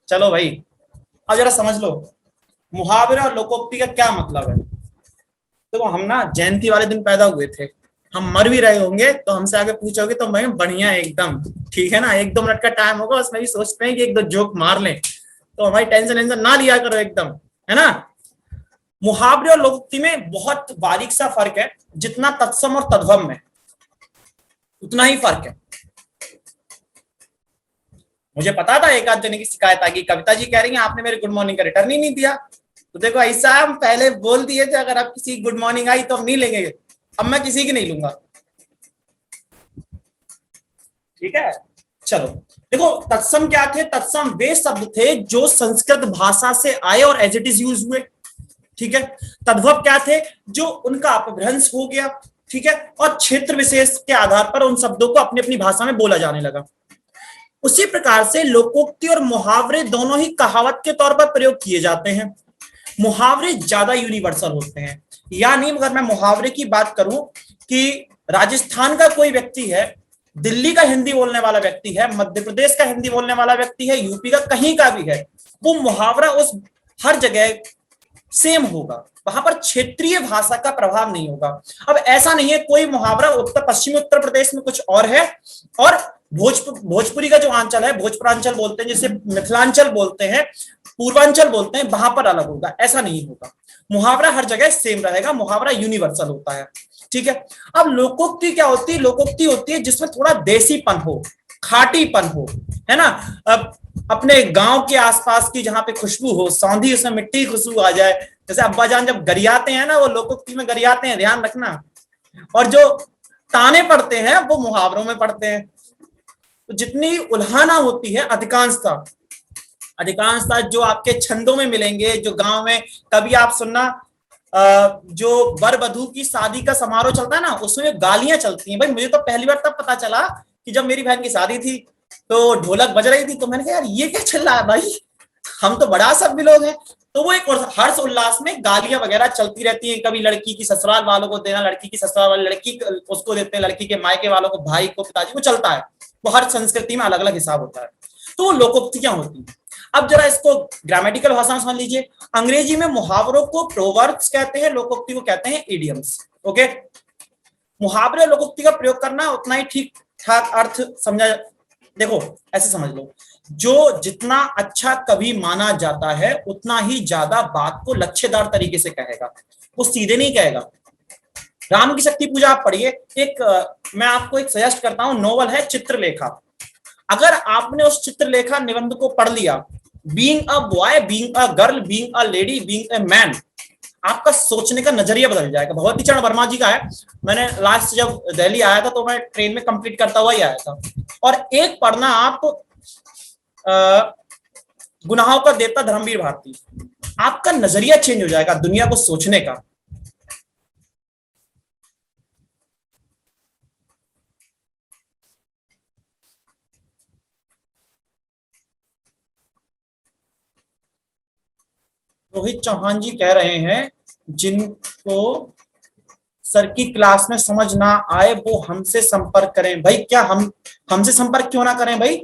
चलो भाई, अब जरा समझ लो मुहावरे और लोकोक्ति का क्या मतलब है। देखो हम ना जयंती वाले दिन पैदा हुए थे, हम मर भी रहे होंगे तो हमसे आगे पूछोगे तो भाई बढ़िया एकदम ठीक है ना। 1-2 मिनट का टाइम होगा, उसमें भी सोचते हैं कि 1-2 जोक मार लें, तो हमारी टेंशन टेंशन ना लिया करो एकदम, है ना। मुहावरे और लोकोक्ति में बहुत बारीक सा फर्क है, जितना तत्सम और तद्भव में उतना ही फर्क है। मुझे पता था एक आध जने की शिकायत आ गई, कविता जी कह रही हैं आपने मेरे गुड मॉर्निंग का रिटर्न ही नहीं दिया। तो देखो ऐसा हम पहले बोल दिए थे, अगर आप किसी गुड मॉर्निंग आई तो हम नहीं लेंगे, अब मैं किसी की नहीं लूंगा, ठीक है। चलो देखो, तत्सम क्या थे, तत्सम वे शब्द थे जो संस्कृत भाषा से आए और एज इट इज यूज हुए, ठीक है। तद्भव क्या थे, जो उनका अपभ्रंश हो गया, ठीक है, और क्षेत्र विशेष के आधार पर उन शब्दों को अपनी अपनी भाषा में बोला जाने लगा। उसी प्रकार से लोकोक्ति और मुहावरे दोनों ही कहावत के तौर पर प्रयोग किए जाते हैं। मुहावरे ज्यादा यूनिवर्सल होते हैं, यानी अगर मैं मुहावरे की बात करूं कि राजस्थान का कोई व्यक्ति है, दिल्ली का हिंदी बोलने वाला व्यक्ति है, मध्य प्रदेश का हिंदी बोलने वाला व्यक्ति है, यूपी का कहीं का भी है, वो मुहावरा उस हर जगह सेम होगा, वहां पर क्षेत्रीय भाषा का प्रभाव नहीं होगा। अब ऐसा नहीं है कोई मुहावरा उत्तर पश्चिमी उत्तर प्रदेश में कुछ और है, और भोजपुरी का जो आंचल है, भोजपुरांचल बोलते हैं जिसे मिथिलांचल बोलते हैं, पूर्वांचल बोलते हैं, वहां पर अलग होगा, ऐसा नहीं होगा। मुहावरा हर जगह सेम रहेगा, मुहावरा यूनिवर्सल होता है, ठीक है। अब लोकोक्ति क्या होती है, लोकोक्ति होती है जिसमें थोड़ा देसीपन हो, खाटीपन हो, है ना। अब अपने गांव के आसपास की जहां पे खुशबू हो, सौंधी उसमें मिट्टी की खुशबू आ जाए, जैसे अब्बा जान जब गरियाते हैं ना, वो लोकोक्ति में गरियाते हैं, ध्यान रखना। और जो ताने पड़ते हैं वो मुहावरों में पड़ते हैं। तो जितनी उल्हाना होती है, अधिकांशता जो आपके छंदों में मिलेंगे, जो गांव में कभी आप सुनना, जो वर वधू की शादी का समारोह चलता है ना, उसमें गालियां चलती हैं। भाई मुझे तो पहली बार तब पता चला कि जब मेरी बहन की शादी थी तो ढोलक बज रही थी, तो मैंने कहा यार ये क्या चल रहा है भाई, हम तो बड़ा सब भी लोग हैं। तो वो एक हर्ष उल्लास में गालियां वगैरह चलती रहती हैं, कभी लड़की की ससुराल वालों को देना, लड़की की ससुराल वाले लड़की उसको देते हैं, लड़की के मायके वालों को, भाई को, पिताजी को, चलता है। वो हर संस्कृति में अलग अलग हिसाब होता है। तो वो लोकोक्तियां होती हैं। अब जरा इसको ग्रामेटिकल भाषा में समझ लीजिए। अंग्रेजी में मुहावरों को प्रोवर्ब्स कहते हैं, लोकोक्ति को कहते हैं इडियम्स। ओके, मुहावरे और लोकोक्ति का प्रयोग करना उतना ही ठीक ठाक अर्थ समझा। देखो ऐसे समझ लो, जो जितना अच्छा कवि माना जाता है उतना ही ज्यादा बात को लच्छेदार तरीके से कहेगा, वो सीधे नहीं कहेगा। राम की शक्ति पूजा आप पढ़िए, मैं आपको एक सजेस्ट करता हूं, नोवेल है चित्रलेखा। अगर आपने उस चित्रलेखा निबंध को पढ़ लिया, being a boy, being a girl, being a lady, being a man, आपका सोचने का नजरिया बदल जाएगा। भगवती चरण वर्मा जी का है, मैंने लास्ट जब दिल्ली आया था तो मैं ट्रेन में कंप्लीट करता हुआ ही आया था। और एक पढ़ना आप गुनाहों का देवता धर्मवीर भारती, आपका नजरिया चेंज हो जाएगा दुनिया को सोचने का। रोहित चौहान जी कह रहे हैं जिनको सर की क्लास में समझ ना आए वो हमसे संपर्क करें। भाई क्या हम हमसे संपर्क क्यों ना करें भाई,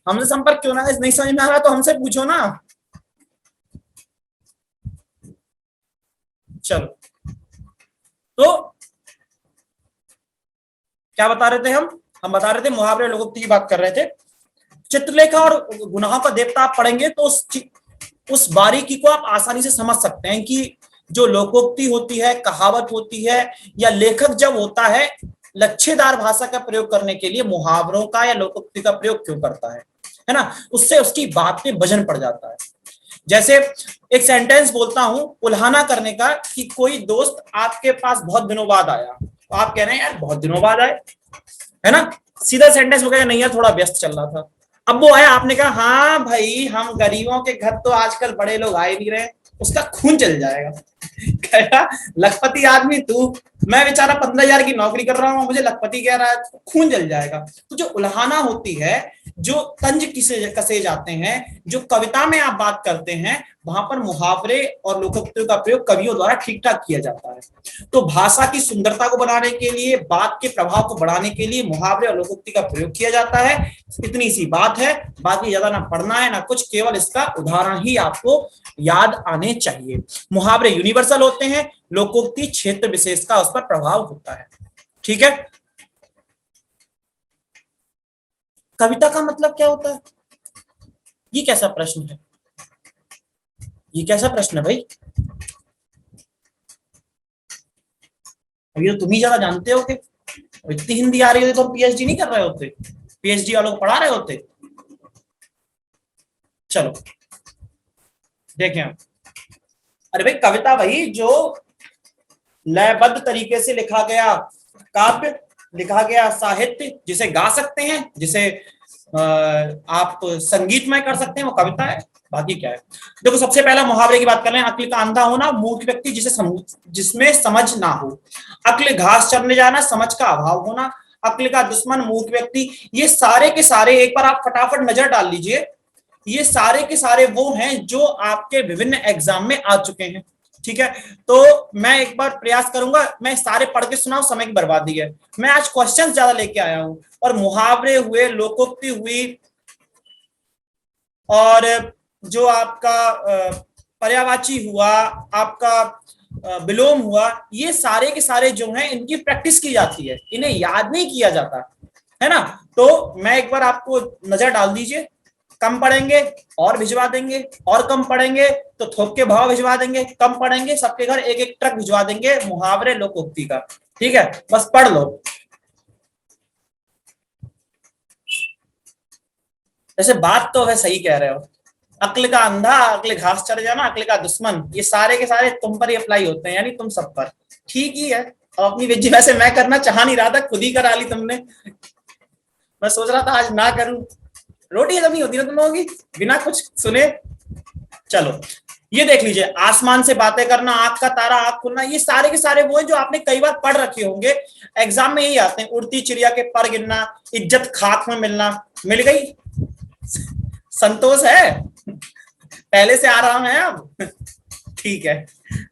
हमसे संपर्क क्यों ना, नहीं समझ में आ रहा तो हमसे पूछो ना। चलो, तो क्या बता रहे थे हम बता रहे थे मुहावरे लोकोक्ति की बात कर रहे थे। चित्रलेखा और गुनाहों का देवता आप पढ़ेंगे तो उस बारीकी को आप आसानी से समझ सकते हैं कि जो लोकोक्ति होती है, कहावत होती है, या लेखक जब होता है लच्छेदार भाषा का प्रयोग करने के लिए मुहावरों का या लोकोक्ति का प्रयोग क्यों करता है ना, उससे उसकी बात में वजन पड़ जाता है। जैसे एक सेंटेंस बोलता हूं उल्हाना करने का, कि कोई दोस्त आपके पास बहुत दिनों बाद आया, तो आप कह रहे हैं यार बहुत दिनों बाद आए, है ना। सीधा सेंटेंस हो गया, नहीं यार थोड़ा व्यस्त चल रहा था। अब वो आया, आपने कहा हाँ भाई हम गरीबों के घर तो आजकल बड़े लोग आए नहीं रहे, उसका खून चल जाएगा। कहेगा लखपति आदमी तू, मैं बेचारा 15,000 की नौकरी कर रहा हूँ, मुझे लखपति कह रहा है, खून जल जाएगा। तो जो उल्हाना होती है, जो तंज किसे कसे जाते हैं, जो कविता में आप बात करते हैं, वहां पर मुहावरे और लोकोक्तियों का प्रयोग कवियों द्वारा ठीक ठाक किया जाता है। तो भाषा की सुंदरता को बनाने के लिए, बात के प्रभाव को बढ़ाने के लिए मुहावरे और लोकोक्ति का प्रयोग किया जाता है। इतनी सी बात है, बाकी ज्यादा ना पढ़ना है ना कुछ, केवल इसका उदाहरण ही आपको याद आने चाहिए। मुहावरे यूनिवर्सल होते हैं, लोकोक्ति क्षेत्र विशेष का उस पर प्रभाव होता है। ठीक है। कविता का मतलब क्या होता है? ये कैसा प्रश्न है? ये कैसा प्रश्न है भाई? अभी तो तुम ही ज्यादा जानते हो कि इतनी हिंदी आ रही होती तो हम पीएचडी नहीं कर रहे होते, पीएचडी वालों को पढ़ा रहे होते। चलो देखें। अरे भाई कविता वही जो लयबद्ध तरीके से लिखा गया काव्य, लिखा गया साहित्य, जिसे गा सकते हैं, जिसे आप संगीतमय कर सकते हैं, वो कविता है। बाकी क्या है? देखो सबसे पहला मुहावरे की बात कर रहे हैं। अक्ल का अंधा होना, मूर्ख व्यक्ति जिसमें समझ ना हो। अक्ल घास चरने जाना, समझ का अभाव होना। अक्ल का दुश्मन, मूर्ख व्यक्ति। ये सारे के सारे एक बार आप फटाफट नजर डाल लीजिए, ये सारे के सारे वो हैं जो आपके विभिन्न एग्जाम में आ चुके हैं। ठीक है, तो मैं एक बार प्रयास करूंगा, मैं सारे पढ़ के सुनाऊं, समय की बर्बादी है। मैं आज क्वेश्चंस ज्यादा लेके आया हूं, और मुहावरे हुए, लोकोक्ति हुई, और जो आपका पर्यायवाची हुआ, आपका विलोम हुआ, ये सारे के सारे जो हैं इनकी प्रैक्टिस की जाती है, इन्हें याद नहीं किया जाता है ना। तो मैं एक बार आपको नजर डाल दीजिए, कम पढ़ेंगे और भिजवा देंगे, और कम पढ़ेंगे तो थोक के भाव भिजवा देंगे, कम पढ़ेंगे सबके घर एक एक ट्रक भिजवा देंगे मुहावरे लोकोक्ति का। ठीक है, बस पढ़ लो। जैसे बात तो है, सही कह रहे हो, अक्ल का अंधा, अक्ल घास चढ़ जाना, अक्ल का दुश्मन, ये सारे के सारे तुम पर ही अप्लाई होते हैं, यानी तुम सब पर। ठीक ही है। अब अपनी बेइज्जती वैसे मैं करना चाह नहीं रहा था, खुद ही करा ली तुमने। मैं सोच रहा था आज ना करूं, रोटी जब नहीं होती ना तुम लोगों की बिना कुछ सुने। चलो ये देख लीजिए, आसमान से बातें करना, आंख का तारा, आंख खुलना, ये सारे के सारे वो हैं जो आपने कई बार पढ़ रखे होंगे, एग्जाम में यही आते हैं। उड़ती चिड़िया के पर गिरना, इज्जत खाक में मिलना, मिल गई, संतोष है, पहले से आराम है अब। ठीक है।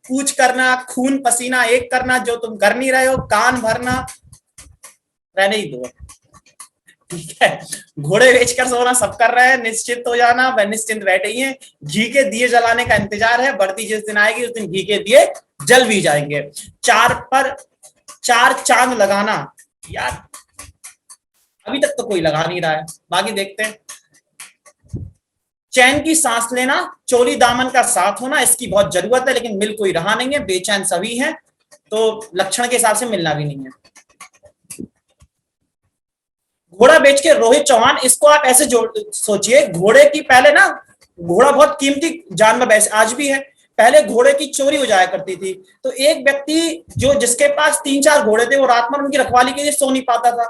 कूच करना, खून पसीना एक करना, जो तुम कर नहीं रहे हो, कान भरना, रहने ही दो। ठीक है। घोड़े बेचकर सोना सब कर रहे हैं, निश्चित हो जाना, वह निश्चिंत बैठे ही हैं। घी के दिए जलाने का इंतजार है, बढ़ती जिस दिन आएगी उस दिन घी के दिए जल भी जाएंगे। चार पर चार चांद लगाना, यार अभी तक तो कोई लगा नहीं रहा है, बाकी देखते हैं। चैन की सांस लेना, चोली दामन का साथ होना, इसकी बहुत जरूरत है लेकिन मिल कोई रहा नहीं है, बेचैन सभी हैं, तो लक्षण के हिसाब से मिलना भी नहीं है। घोड़ा बेच के रोहित चौहान, इसको आप ऐसे सोचिए, घोड़े की पहले ना, घोड़ा बहुत कीमती जानवर, वैसे आज भी है, पहले घोड़े की चोरी हो जाया करती थी, तो एक व्यक्ति जो जिसके पास 3-4 घोड़े थे, वो रात में उनकी रखवाली के लिए सो नहीं पाता था।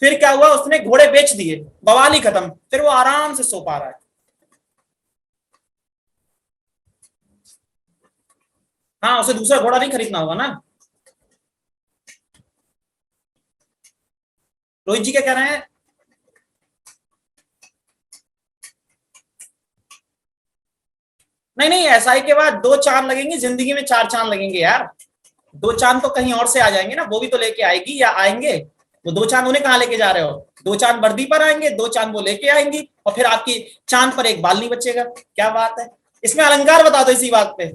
फिर क्या हुआ, उसने घोड़े बेच दिए, बवाल ही खत्म, फिर वो आराम से सो पा रहा है। हाँ, उसे दूसरा घोड़ा नहीं खरीदना होगा ना। रोहित जी क्या कह रहे हैं? नहीं नहीं, एसआई के बाद 2 चांद लगेंगे, जिंदगी में 4 चांद लगेंगे यार। 2 चांद तो कहीं और से आ जाएंगे ना, वो भी तो लेके आएगी या आएंगे। वो 2 चांद उन्हें कहाँ लेके जा रहे हो? 2 चांद वर्दी पर आएंगे, 2 चांद वो लेके आएंगी, और फिर आपकी चांद पर एक बाल नहीं बचेगा। क्या बात है, इसमें अलंकार बता दो इसी बात पे।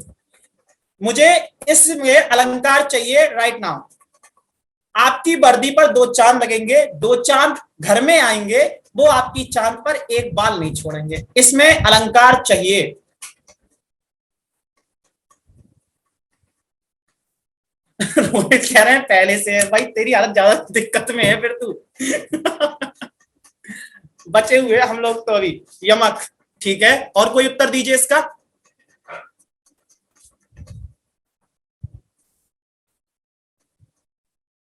मुझे इसमें अलंकार चाहिए राइट नाउ। आपकी वर्दी पर 2 चांद लगेंगे, 2 चांद घर में आएंगे, वो आपकी चांद पर एक बाल नहीं छोड़ेंगे, इसमें अलंकार चाहिए। रोहित कह रहे हैं पहले से है। भाई तेरी हालत ज्यादा दिक्कत में है फिर तू। बचे हुए हम लोग तो अभी यमक। ठीक है, और कोई उत्तर दीजिए इसका।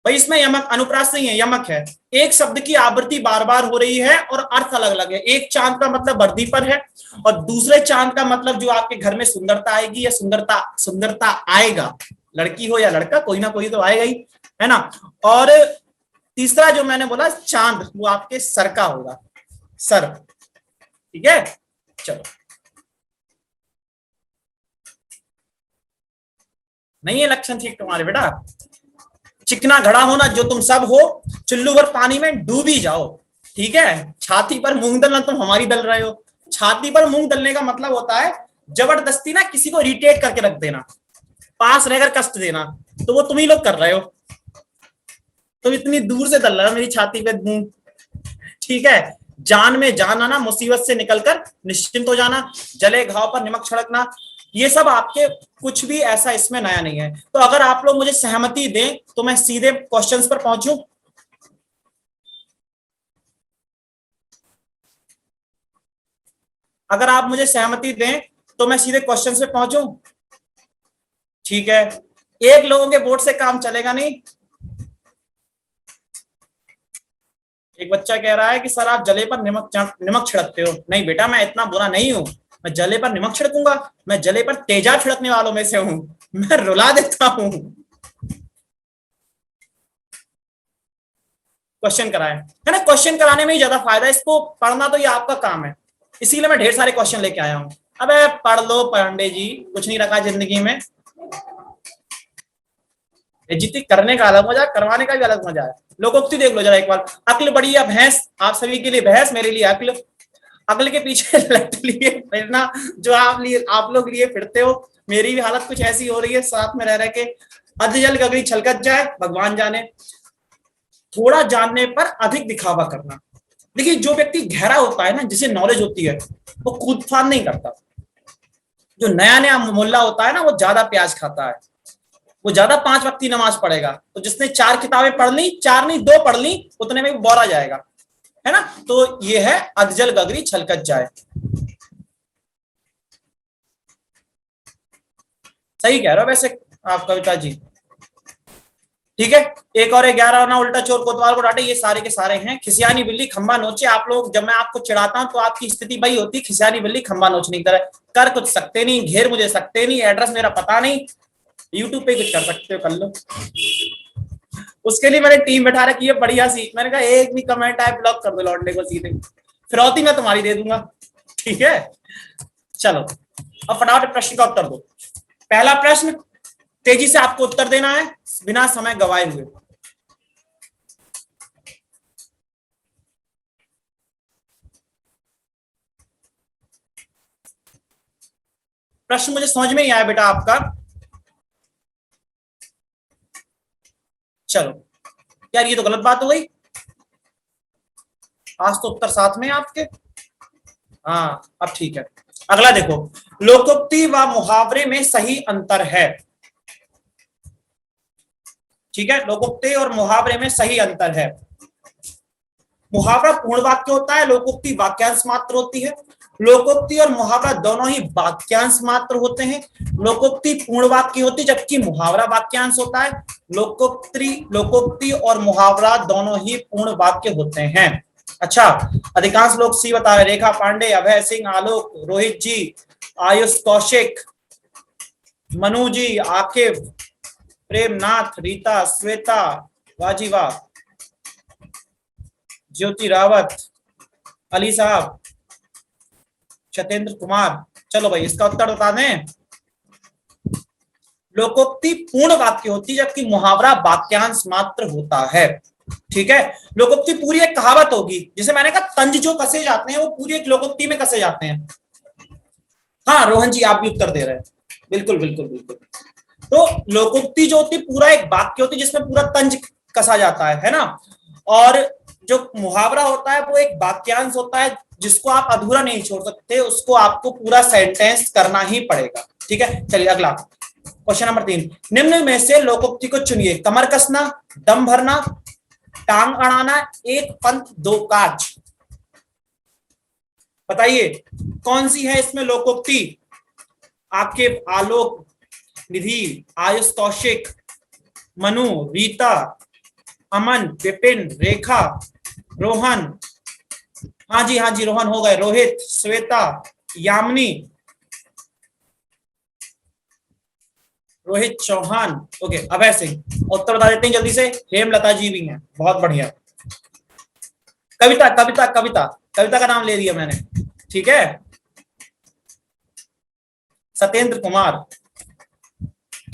भाई इसमें यमक अनुप्रास नहीं है, यमक है। एक शब्द की आवृत्ति बार बार हो रही है और अर्थ अलग अलग है। एक चांद का मतलब वर्दी पर है, और दूसरे चांद का मतलब जो आपके घर में सुंदरता आएगी या सुंदरता सुंदरता आएगा, लड़की हो या लड़का, कोई ना कोई तो आएगा ही, है ना। और तीसरा जो मैंने बोला चांद, वो आपके सर का होगा, सर। ठीक है, चलो। नहीं है लक्षण ठीक तुम्हारे बेटा, चिकना घड़ा होना जो तुम सब हो, चुल्लू भर पानी में डूबी जाओ, ठीक है। छाती पर मूंग दलना तुम हमारी दल रहे हो। छाती पर मूंग दलने का मतलब होता है जबरदस्ती ना किसी को इरिटेट करके रख देना, पास रहकर कष्ट देना, तो वो तुम ही लोग कर रहे हो। तुम इतनी दूर से दल रहे हो मेरी छाती पे मूंग, ठीक है। जान में जान आना, मुसीबत से निकलकर निश्चिंत हो जाना, जले घाव पर नमक छिड़कना, ये सब आपके कुछ भी ऐसा इसमें नया नहीं है। तो अगर आप लोग मुझे सहमति दें तो मैं सीधे क्वेश्चंस पर पहुंचूं। अगर आप मुझे सहमति दें तो मैं सीधे क्वेश्चंस पे पहुंचूं, ठीक है। एक लोगों के वोट से काम चलेगा नहीं। एक बच्चा कह रहा है कि सर आप जले पर नमक छिड़कते हो। नहीं बेटा, मैं इतना बुरा नहीं हूं, मैं जले पर नमक छिड़कूंगा? मैं जले पर तेजाब छिड़कने वालों में से हूं, मैं रुला देता हूं। क्वेश्चन कराए है ना, क्वेश्चन कराने में ही ज्यादा फायदा है, इसको पढ़ना तो ये आपका काम है, इसीलिए मैं ढेर सारे क्वेश्चन लेके आया हूं। अबे पढ़ लो पांडे जी, कुछ नहीं रखा जिंदगी में। बेइज्जती करने का अलग मजा, करवाने का भी अलग मजा है। लोकोक्ति देख लो जरा एक बार, अक्ल बड़ी या भैंस, आप सभी के लिए भैंस, मेरे लिए अक्ल। अक्ल के पीछे लट लिए फिरना जो आप लोग लिए फिरते हो, मेरी भी हालत कुछ ऐसी हो रही है साथ में रह के। अधजल गगरी छलकत जाए भगवान जाने। थोड़ा जानने पर अधिक दिखावा करना। देखिए जो व्यक्ति गहरा होता है ना, जिसे नॉलेज होती है, वो कूद फान नहीं करता। जो नया नया मुल्ला होता है ना, वो ज्यादा प्याज खाता है, वो ज्यादा 5 वक्त की नमाज पढ़ेगा। तो जिसने 4 किताबें पढ़ ली, 4 नहीं 2 पढ़ ली, उतने में बोरा जाएगा, है ना। तो ये है अधजल गगरी छलकत जाए। सही कह रहे हो वैसे आप कविता जी, ठीक है। एक और 11 ना, उल्टा चोर कोतवाल को डांटे, ये सारे के सारे हैं। खिसियानी बिल्ली खंबा नोचे। आप लोग, जब मैं आपको चिढ़ाता हूं तो आपकी स्थिति वही होती, खिसियानी बिल्ली खंबा नोचने की तरह। कर कुछ सकते नहीं, घेर मुझे सकते नहीं, एड्रेस मेरा पता नहीं, यूट्यूब पे कुछ कर सकते हो कर लो। उसके लिए मैंने टीम बैठा रखी है बढ़िया सी। मैंने कहा एक भी कमेंट आए ब्लॉक कर दो लौटने को सीधे, फिरौती मैं तुम्हारी दे दूंगा, ठीक है। चलो अब फटाफट प्रश्न का उत्तर दो। पहला प्रश्न, तेजी से आपको उत्तर देना है बिना समय गवाए हुए। प्रश्न मुझे समझ में नहीं आया बेटा आपका। चलो यार, ये तो गलत बात हो गई। आज तो उत्तर साथ में आपके। हाँ अब ठीक है। अगला देखो, लोकोक्ति व मुहावरे में सही अंतर है, ठीक है। लोकोक्ति और मुहावरे में सही अंतर है। मुहावरा पूर्ण वाक्य होता है, लोकोक्ति वाक्यांश मात्र होती है। लोकोक्ति और मुहावरा दोनों ही वाक्यांश मात्र होते हैं। लोकोक्ति पूर्ण वाक्य होती है जबकि मुहावरा वाक्यांश होता है। लोकोक्ति और मुहावरा दोनों ही पूर्ण वाक्य होते हैं। अच्छा, अधिकांश लोग सी बता रहे, रेखा पांडे, अभय सिंह, आलोक, रोहित जी, आयुष कौशिक, मनु जी, आकिब, प्रेमनाथ, रीता, श्वेता, वाजीवा, ज्योति रावत, अली साहब, सत्येंद्र कुमार। चलो भाई इसका उत्तर बता दें। लोकोक्ति पूर्ण वाक्य होती है जबकि मुहावरा वाक्यांश मात्र होता है, ठीक है। लोकोक्ति पूरी एक कहावत होगी, जिसे मैंने कहा तंज जो कसे जाते हैं वो पूरी एक लोकोक्ति में कसे जाते हैं। हाँ रोहन जी आप भी उत्तर दे रहे हैं, बिल्कुल बिल्कुल बिल्कुल। तो लोकोक्ति जो होती है पूरा एक वाक्य होती है जिसमें पूरा तंज कसा जाता है ना। और जो मुहावरा होता है वो एक वाक्यांश होता है जिसको आप अधूरा नहीं छोड़ सकते, उसको आपको पूरा सेंटेंस करना ही पड़ेगा, ठीक है। चलिए अगला क्वेश्चन नंबर 3, निम्न में से लोकोक्ति को चुनिए। कमर कसना, दम भरना, टांग अड़ाना, एक पंथ दो काज। बताइए कौन सी है इसमें लोकोक्ति? आपके आलोक, निधि, आयुष कौशिक, मनु, रीता, अमन, विपिन, रेखा, रोहन, हाँ जी रोहन हो गए, रोहित, श्वेता, यामिनी, रोहित चौहान, ओके, अभय सिंह। उत्तर बता देते हैं जल्दी से। हेमलता जी भी हैं, बहुत बढ़िया। कविता कविता कविता कविता का नाम ले लिया मैंने, ठीक है। सत्येंद्र कुमार,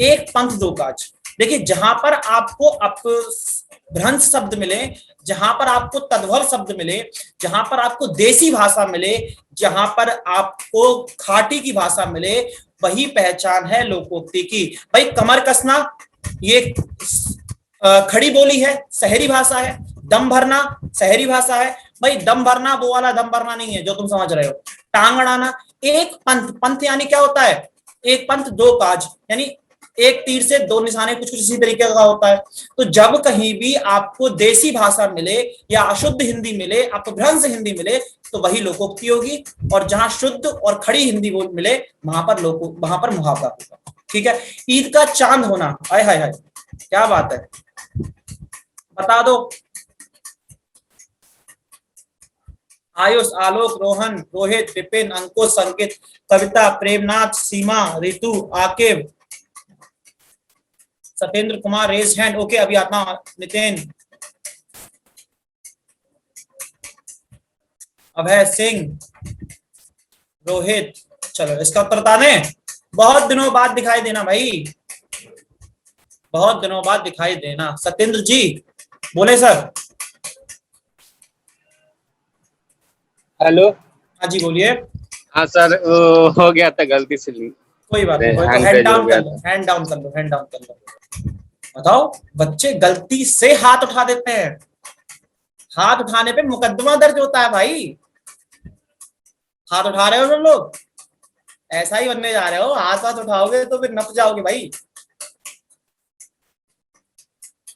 एक पंथ दो काज। देखिए जहां पर आपको अपभ्रंश शब्द मिले, जहां पर आपको तद्भव शब्द मिले, जहां पर आपको देसी भाषा मिले, जहां पर आपको खाटी की भाषा मिले, वही पहचान है लोकोक्ति की। भाई कमर कसना ये खड़ी बोली है, शहरी भाषा है। दम भरना शहरी भाषा है। भाई दम भरना वो वाला दम भरना नहीं है जो तुम समझ रहे हो। टांग अड़ाना, एक पंथ, पंथ यानी क्या होता है, एक पंथ दो काज, यानी एक तीर से दो निशाने, कुछ कुछ इसी तरीके का होता है। तो जब कहीं भी आपको देसी भाषा मिले या अशुद्ध हिंदी मिले, अपभ्रंश हिंदी मिले, तो वही लोकोक्ति होगी। और जहां शुद्ध और खड़ी हिंदी मिले वहां पर मुहावरा होगा। ठीक है। ईद का चांद होना, हाय हाय हाय, क्या बात है, बता दो। Ayush, Alok, Rohan, Rohit, Vipin, Ankush, Sankit, Kavita, Premnath, Seema, Ritu, Aqib, Satyendra Kumar raise hand. Okay अभी आता हूं। नितिन, अभय सिंह, रोहित। चलो इसका उत्तर बता दें। बहुत दिनों बाद दिखाई देना भाई, बहुत दिनों बाद दिखाई देना। सत्येंद्र जी बोले सर। हेलो। हाँ जी बोलिए। हाँ सर, हो गया था गलती से। कोई बात नहीं, तो हैंड हैंड पेज हो डाउन गया कर लो, था। हैंड डाउन कर लो, हैंड डाउन कर लो। बताओ, बच्चे गलती से हाथ उठा देते हैं। हाथ उठाने पे मुकदमा दर्ज होता है भाई। हाथ उठा रहे हो तुम लोग, ऐसा ही बनने जा रहे हो। हाथ हाथ उठाओगे तो फिर नप जाओगे भाई।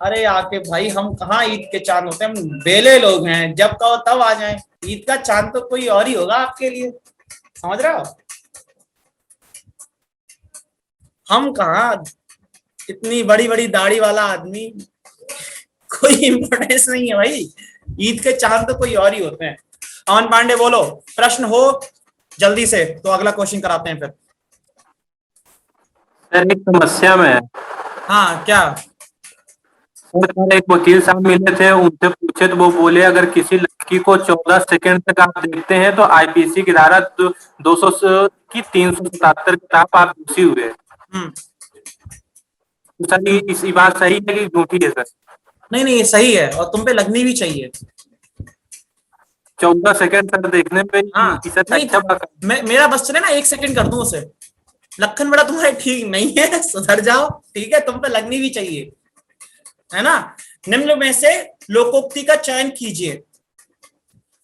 अरे आके भाई, हम कहाँ ईद के चांद होते हैं, हम बेले लोग हैं, जब कहो तब आ जाएं। ईद का चांद तो कोई और ही होगा आपके लिए, समझ रहे हो। हम कहाँ, इतनी बड़ी बड़ी दाढ़ी वाला आदमी, कोई इंपॉर्टेंस नहीं है भाई। ईद के चांद तो कोई और ही होते हैं। अमन पांडे बोलो, प्रश्न हो जल्दी से तो अगला क्वेश्चन कराते हैं फिर। सर एक समस्या में है। हाँ क्या। सर एक वकील साहब मिले थे, उनसे पूछे तो वो बोले अगर किसी लड़की को 14 सेकंड तक आप देखते हैं तो आईपीसी की धारा 200 की 377 के खिलाफ आप दोषी हुए। तो सर ये बात सही है कि झूठी है सर? नहीं नहीं, ये सही है और तुम पे लगनी भी चाहिए। 14 सेकंड सर देखने पे हाँ सर नहीं, अच्छा बात। मेरा बस चले ना, 1 सेकंड कर दूं उसे। लखन बड़ा तुम्हारे ठीक नहीं है, सुधर जाओ। ठीक है, तुम पे लगनी भी चाहिए, है ना। निम्न में से लोकोक्ति का चयन कीजिए।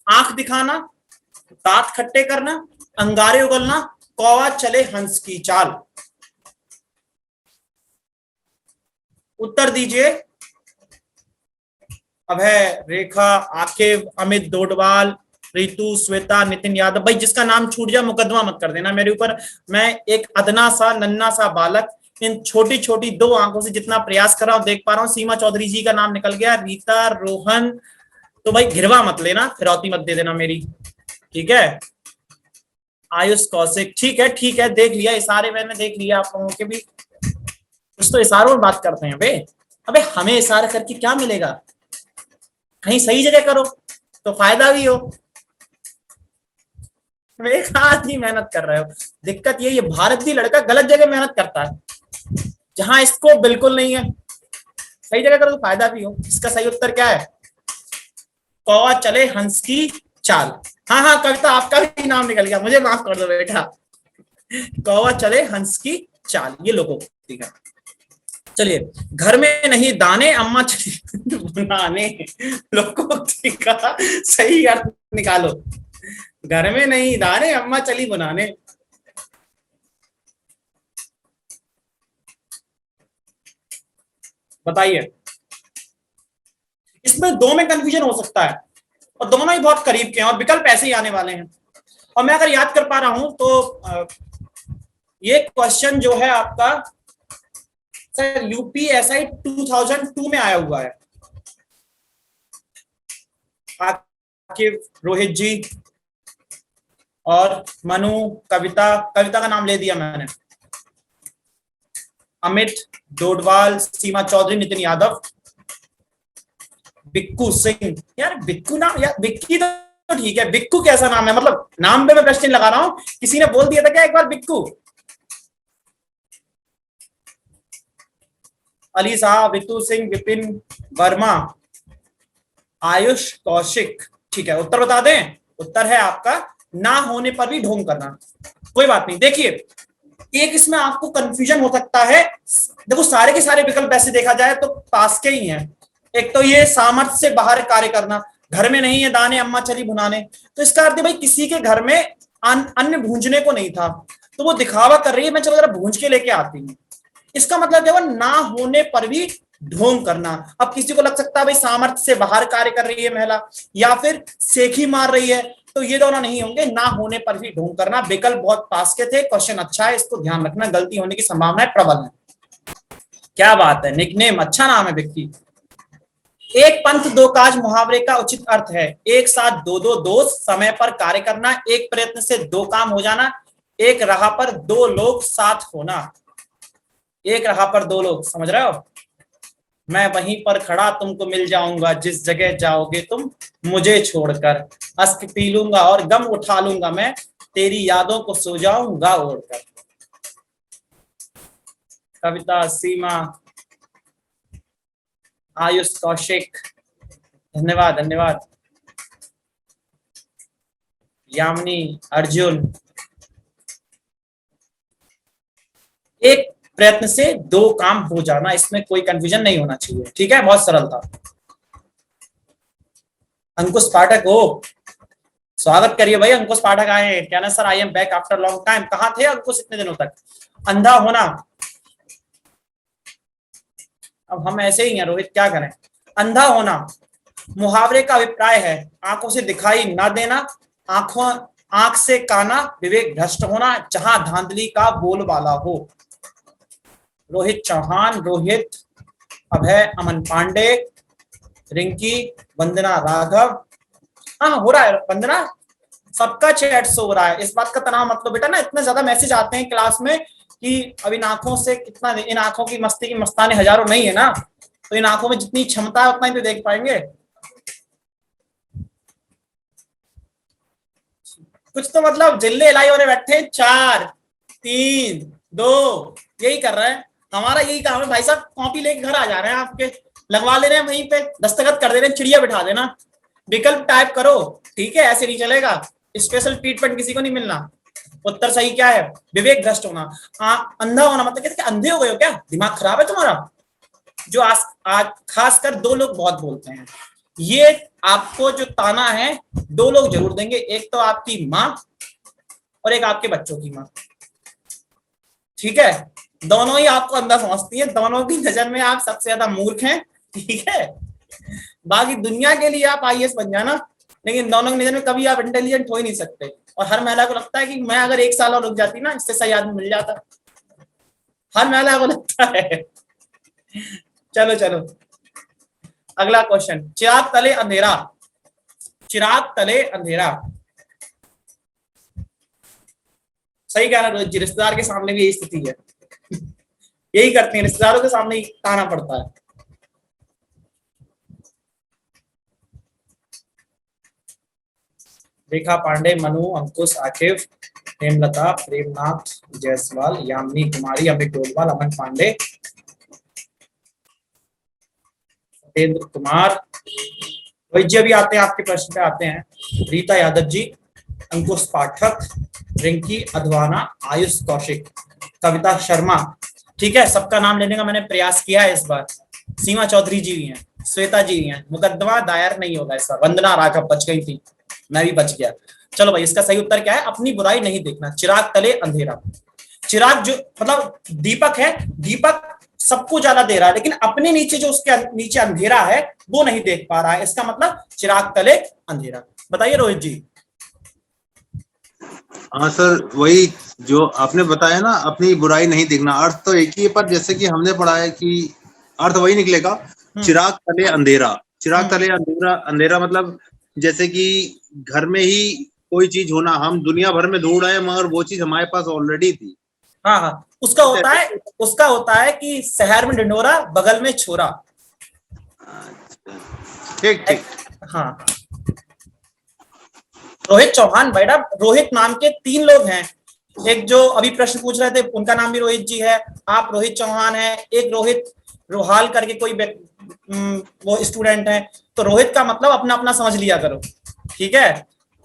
आंख दिखाना, दांत खट्टे करना, अंगारे उगलना, कौवा चले हंस की चाल। उत्तर दीजिए। अभय, रेखा, आकिब, अमित डोडवाल, रितु, श्वेता, नितिन यादव। भाई जिसका नाम छूट जाए मुकदमा मत कर देना मेरे ऊपर। मैं एक अदना सा नन्ना सा बालक, इन छोटी छोटी दो आंखों से जितना प्रयास कर रहा हूं देख पा रहा हूं। सीमा चौधरी जी का नाम निकल गया, रीता, रोहन। तो भाई घिरवा मत लेना, फिरौती मत दे देना मेरी, ठीक है। आयुष कौशिक, ठीक है, देख लिया इशारे, मैंने देख लिया आप लोगों के भी। कुछ तो इशारों में बात करते हैं बे। अबे हमें इशारा करके क्या मिलेगा, कहीं सही जगह करो तो फायदा भी हो। एक आदमी मेहनत कर रहे हो, दिक्कत यही है, भारतीय लड़का गलत जगह मेहनत करता है, जहां इसको बिल्कुल नहीं है। सही जगह करो तो फायदा भी हो। इसका सही उत्तर क्या है, कौवा चले हंस की चाल। हाँ हाँ कविता, आपका भी नाम निकल गया, मुझे माफ कर दो बेटा। कौवा चले हंस की चाल, ये लोकोक्ति है। चलिए, घर में नहीं दाने अम्मा चली बनाने, लोकोक्ति का सही अर्थ निकालो। घर में नहीं दाने अम्मा चली बनाने। बताइए, इसमें दो में कंफ्यूजन हो सकता है और दोनों ही बहुत करीब के हैं और विकल्प ऐसे ही आने वाले हैं। और मैं अगर याद कर पा रहा हूं तो ये क्वेश्चन जो है आपका सर यूपीएसआई 2002 में आया हुआ है। आकिब, रोहित जी और मनु, कविता का नाम ले दिया मैंने, अमित डोडवाल, सीमा चौधरी, नितिन यादव, बिक्कू सिंह। यार बिक्कू नाम, यार बिक्की तो तो ठीक है, बिक्कू कैसा नाम है, मतलब नाम पे मैं प्रश्न लगा रहा हूं, किसी ने बोल दिया था क्या एक बार बिक्कू? अली साहब, रितु सिंह, विपिन वर्मा, आयुष कौशिक। ठीक है, उत्तर बता दें? उत्तर है आपका ना होने पर भी ढोंग करना। कोई बात नहीं, देखिए एक इसमें आपको कंफ्यूजन हो सकता है। देखो सारे के सारे विकल्प ऐसे देखा जाए तो पास के ही हैं। एक तो ये सामर्थ्य से बाहर कार्य करना, घर में नहीं है दाने अम्मा चली भुनाने, तो इसका अर्थ है भाई किसी के घर में अन्न भूंजने को नहीं था, तो वो दिखावा कर रही है मैं चलो जरा भूंज के लेके आती हूँ। इसका मतलब क्या हुआ, ना होने पर भी ढोंग करना। अब किसी को लग सकता है भाई सामर्थ्य से बाहर कार्य कर रही है महिला, या फिर सेखी मार रही है, तो ये दोनों नहीं होंगे। ना होने पर भी ढोंग करना, विकल्प बहुत पास के थे। क्वेश्चन अच्छा है, इसको ध्यान रखना, गलती होने की संभावना प्रबल है। क्या बात है, निकनेम अच्छा नाम है व्यक्ति। एक पंथ दो काज मुहावरे का उचित अर्थ है एक साथ दो दो दोस्त, समय पर कार्य करना, एक प्रयत्न से दो काम हो जाना, एक राह पर दो लोग साथ होना। एक राह पर दो लोग, समझ रहे हो? मैं वहीं पर खड़ा तुमको मिल जाऊंगा, जिस जगह जाओगे तुम मुझे छोड़कर, अश्क पी लूंगा और गम उठा लूंगा मैं, तेरी यादों को सो जाऊंगा ओढ़कर। कविता सीमा, आयुष कौशिक, धन्यवाद धन्यवाद। यामिनी, अर्जुन। एक प्रयत्न से दो काम हो जाना, इसमें कोई कंफ्यूजन नहीं होना चाहिए, ठीक है, बहुत सरल था। अंकुश पाठक हो, स्वागत करिए भाई। अंकुश पाठक आए हैं, क्या ना sir, I am back after long time. कहाँ थे अंकुश इतने दिनों तक? अंधा होना, अब हम ऐसे ही हैं रोहित, क्या करें। अंधा होना मुहावरे का अभिप्राय है आंखों से दिखाई ना देना, आंख से काना, विवेक भ्रष्ट होना, जहां धांधली का बोलबाला हो। रोहित चौहान, रोहित, अभय, अमन पांडे, रिंकी, वंदना राघव। हाँ हो रहा है वंदना, सबका चैट शो हो रहा है। इस बात का तनाव मतलब बेटा ना, इतने ज्यादा मैसेज आते हैं क्लास में कि अब इन आंखों से कितना, इन आंखों की मस्ती की मस्ताने हजारों नहीं है ना, तो इन आंखों में जितनी क्षमता है उतना ही तो देख पाएंगे। कुछ तो मतलब जिले इलाई वाले बैठे 4 3 2 यही कर रहे हैं। हमारा यही काम है भाई साहब, कॉपी लेके घर आ जा रहे हैं आपके, लगवा ले रहे हैं वहीं पे, दस्तखत कर दे रहे हैं, चिड़िया बिठा देना, विकल्प टाइप करो, ठीक है, ऐसे नहीं चलेगा, स्पेशल ट्रीटमेंट किसी को नहीं मिलना। उत्तर सही क्या है? विवेक भ्रष्ट होना। अंधा होना मतलब क्या, अंधे हो गए हो क्या, दिमाग खराब है तुम्हारा? जो आज खासकर दो लोग बहुत बोलते हैं, ये आपको जो ताना है दो लोग जरूर देंगे, एक तो आपकी माँ और एक आपके बच्चों की माँ, ठीक है, दोनों ही आपको अंधा समझती है, दोनों की नजर में आप सबसे ज्यादा मूर्ख हैं, ठीक है। बाकी दुनिया के लिए आप आईएएस बन जाना, लेकिन दोनों की नजर में कभी आप इंटेलिजेंट हो ही नहीं सकते। और हर महिला को लगता है कि मैं अगर 1 साल और रुक जाती ना, इससे सही आदमी मिल जाता, हर महिला को लगता है। चलो चलो अगला क्वेश्चन, चिराग तले अंधेरा। चिराग तले अंधेरा सही कह रहा है, रिश्तेदार के सामने भी यही स्थिति है, यही करते हैं, रिश्तेदारों के सामने ही ताना पड़ता है। रेखा पांडे, मनु, अंकुश, आकिफ, हेमलता, प्रेमनाथ जायसवाल, यामिनी कुमारी, अमित डोलवाल, अमन पांडे, सत्येंद्र कुमार, रोहित जी अभी आते हैं, आपके प्रश्न पे आते हैं। रीता यादव जी, अंकुश पाठक, रिंकी अधवाना, आयुष कौशिक, कविता शर्मा, ठीक है, सबका नाम लेने का मैंने प्रयास किया है इस बार। सीमा चौधरी जी भी हैं, श्वेता जी भी हैं, मुकदमा दायर नहीं होगा इस बार। वंदना राघव बच गई थी, मैं भी बच गया। चलो भाई, इसका सही उत्तर क्या है? अपनी बुराई नहीं देखना। चिराग तले अंधेरा, चिराग जो मतलब दीपक है, दीपक सबको ज्यादा दे रहा है, लेकिन अपने नीचे जो उसके नीचे अंधेरा है वो नहीं देख पा रहा है, इसका मतलब चिराग तले अंधेरा। बताइए रोहित जी। हाँ सर, वही जो आपने बताया ना, अपनी बुराई नहीं देखना, अर्थ तो एक ही है, पर जैसे कि हमने पढ़ा है कि अर्थ वही निकलेगा, चिराग तले अंधेरा। चिराग तले अंधेरा, अंधेरा मतलब जैसे कि घर में ही कोई चीज होना, हम दुनिया भर में ढूंढ रहे हैं मगर वो चीज हमारे पास ऑलरेडी थी। हाँ हाँ, उसका होता है कि शहर में ढिंढोरा बगल में छोरा। ठीक ठीक, हाँ रोहित चौहान बेटा, रोहित नाम के 3 लोग हैं। एक जो अभी प्रश्न पूछ रहे थे उनका नाम भी रोहित जी है, आप रोहित चौहान है, एक रोहित रोहाल करके कोई वो स्टूडेंट है। तो रोहित का मतलब अपना अपना समझ लिया करो, ठीक है।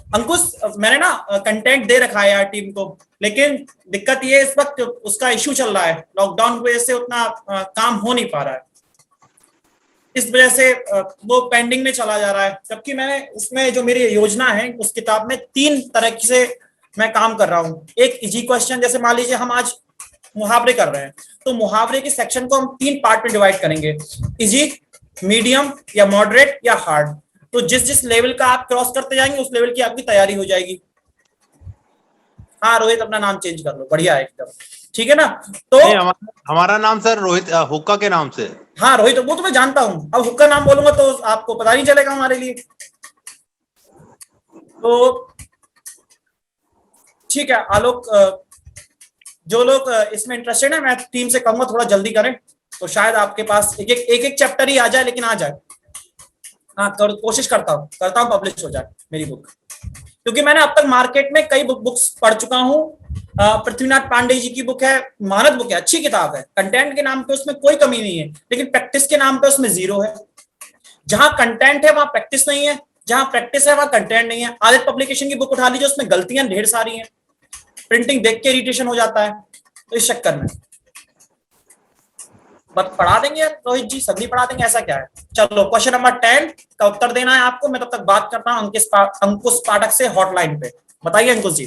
अंकुश, मैंने ना कंटेंट दे रखा है यार टीम को, लेकिन दिक्कत ये इस वक्त उसका इश्यू चल रहा है, लॉकडाउन की वजह से उतना काम हो नहीं पा रहा है, इस वजह से वो पेंडिंग में चला जा रहा है। जबकि मैंने उसमें जो मेरी योजना है उस किताब में 3 तरह से मैं काम कर रहा हूँ। एक इजी क्वेश्चन, जैसे मान लीजिए हम आज मुहावरे कर रहे हैं, तो मुहावरे के सेक्शन को हम 3 पार्ट में डिवाइड करेंगे, इजी, मीडियम या मॉडरेट या हार्ड। तो जिस जिस लेवल का आप क्रॉस करते जाएंगे उस लेवल की आपकी तैयारी हो जाएगी। हाँ रोहित, अपना नाम चेंज कर लो, बढ़िया है एकदम, ठीक है ना। तो हमारा नाम सर रोहित हुक्का के नाम से। हाँ रोहित, वो तो मैं जानता हूँ, अब हुक्का नाम बोलूंगा तो आपको पता नहीं चलेगा हमारे लिए। तो ठीक है आलोक, जो लोग इसमें इंटरेस्टेड है मैं टीम से कहूंगा थोड़ा जल्दी करें, तो शायद आपके पास एक एक चैप्टर ही आ जाए, लेकिन आ जाए। हाँ कोशिश करता हूँ पब्लिश हो जाए मेरी बुक, क्योंकि मैंने अब तक मार्केट में कई बुक्स पढ़ चुका हूँ। पृथ्वीनाथ पांडे जी की बुक है, मानद बुक है, अच्छी किताब है, कंटेंट के नाम पे उसमें कोई कमी नहीं है, लेकिन प्रैक्टिस के नाम पे उसमें 0 है। जहां कंटेंट है वहां प्रैक्टिस नहीं है, जहां प्रैक्टिस है वहां कंटेंट नहीं है। आदित्य पब्लिकेशन की बुक उठा लीजिए, उसमें गलतियां ढेर सारी हैं, प्रिंटिंग देख के इरिटेशन हो जाता है, तो इस चक्कर में बस पढ़ा देंगे रोहित जी, सभी पढ़ा देंगे, ऐसा क्या है। चलो क्वेश्चन नंबर 10 का उत्तर देना है आपको। मैं तब तक बात करता हूँ अंकुश पाठक से हॉटलाइन पे। बताइए Ankush ji.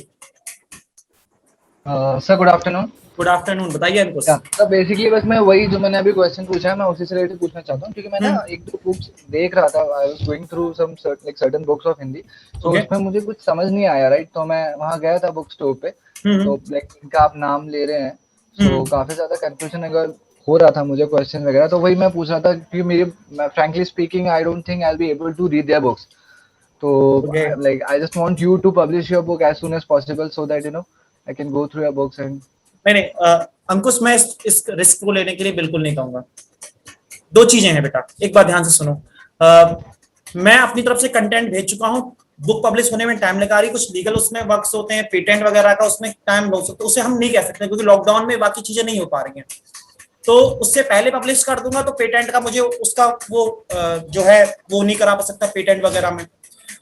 Sir good afternoon. Good afternoon, बताइए अंकुश। तो बेसिकली बस मैं वही जो मैंने अभी क्वेश्चन पूछा है मैं उसी से रिलेटेड पूछना चाहता हूँ, क्योंकि मैं ना 1-2 बुक्स देख रहा था, I was going through some certain books of Hindi, तो उसमें मुझे कुछ समझ नहीं आया, राइट। तो मैं वहां गया था बुक स्टोर पे, तो लाइक इनका आप नाम ले रहे हैं, तो काफी ज्यादा कंफ्यूजन अगर हो रहा था मुझे क्वेश्चन वगैरह, तो वही मैं पूछ रहा था कि मेरी frankly speaking I don't think I will be able to read their books, तो like I just want you to publish your book as soon as possible so that you know I can go through your books and. नहीं अंकुश, मैं इस risk को लेने के लिए बिल्कुल नहीं कहूंगा। 2 चीजें हैं बेटा, एक बार ध्यान से सुनो। मैं अपनी तरफ से कंटेंट भेज चुका हूं, बुक पब्लिश होने में टाइम लगा रही, कुछ लीगल उसमें वर्क्स होते हैं, पेटेंट वगैरह का उसमें टाइम हो सकता है, उसे हम नहीं कह सकते क्योंकि लॉकडाउन में बाकी चीजें नहीं हो पा रही हैं। तो उससे पहले पब्लिश कर दूंगा तो पेटेंट का मुझे उसका वो जो है वो नहीं करा सकता पेटेंट वगैरह में।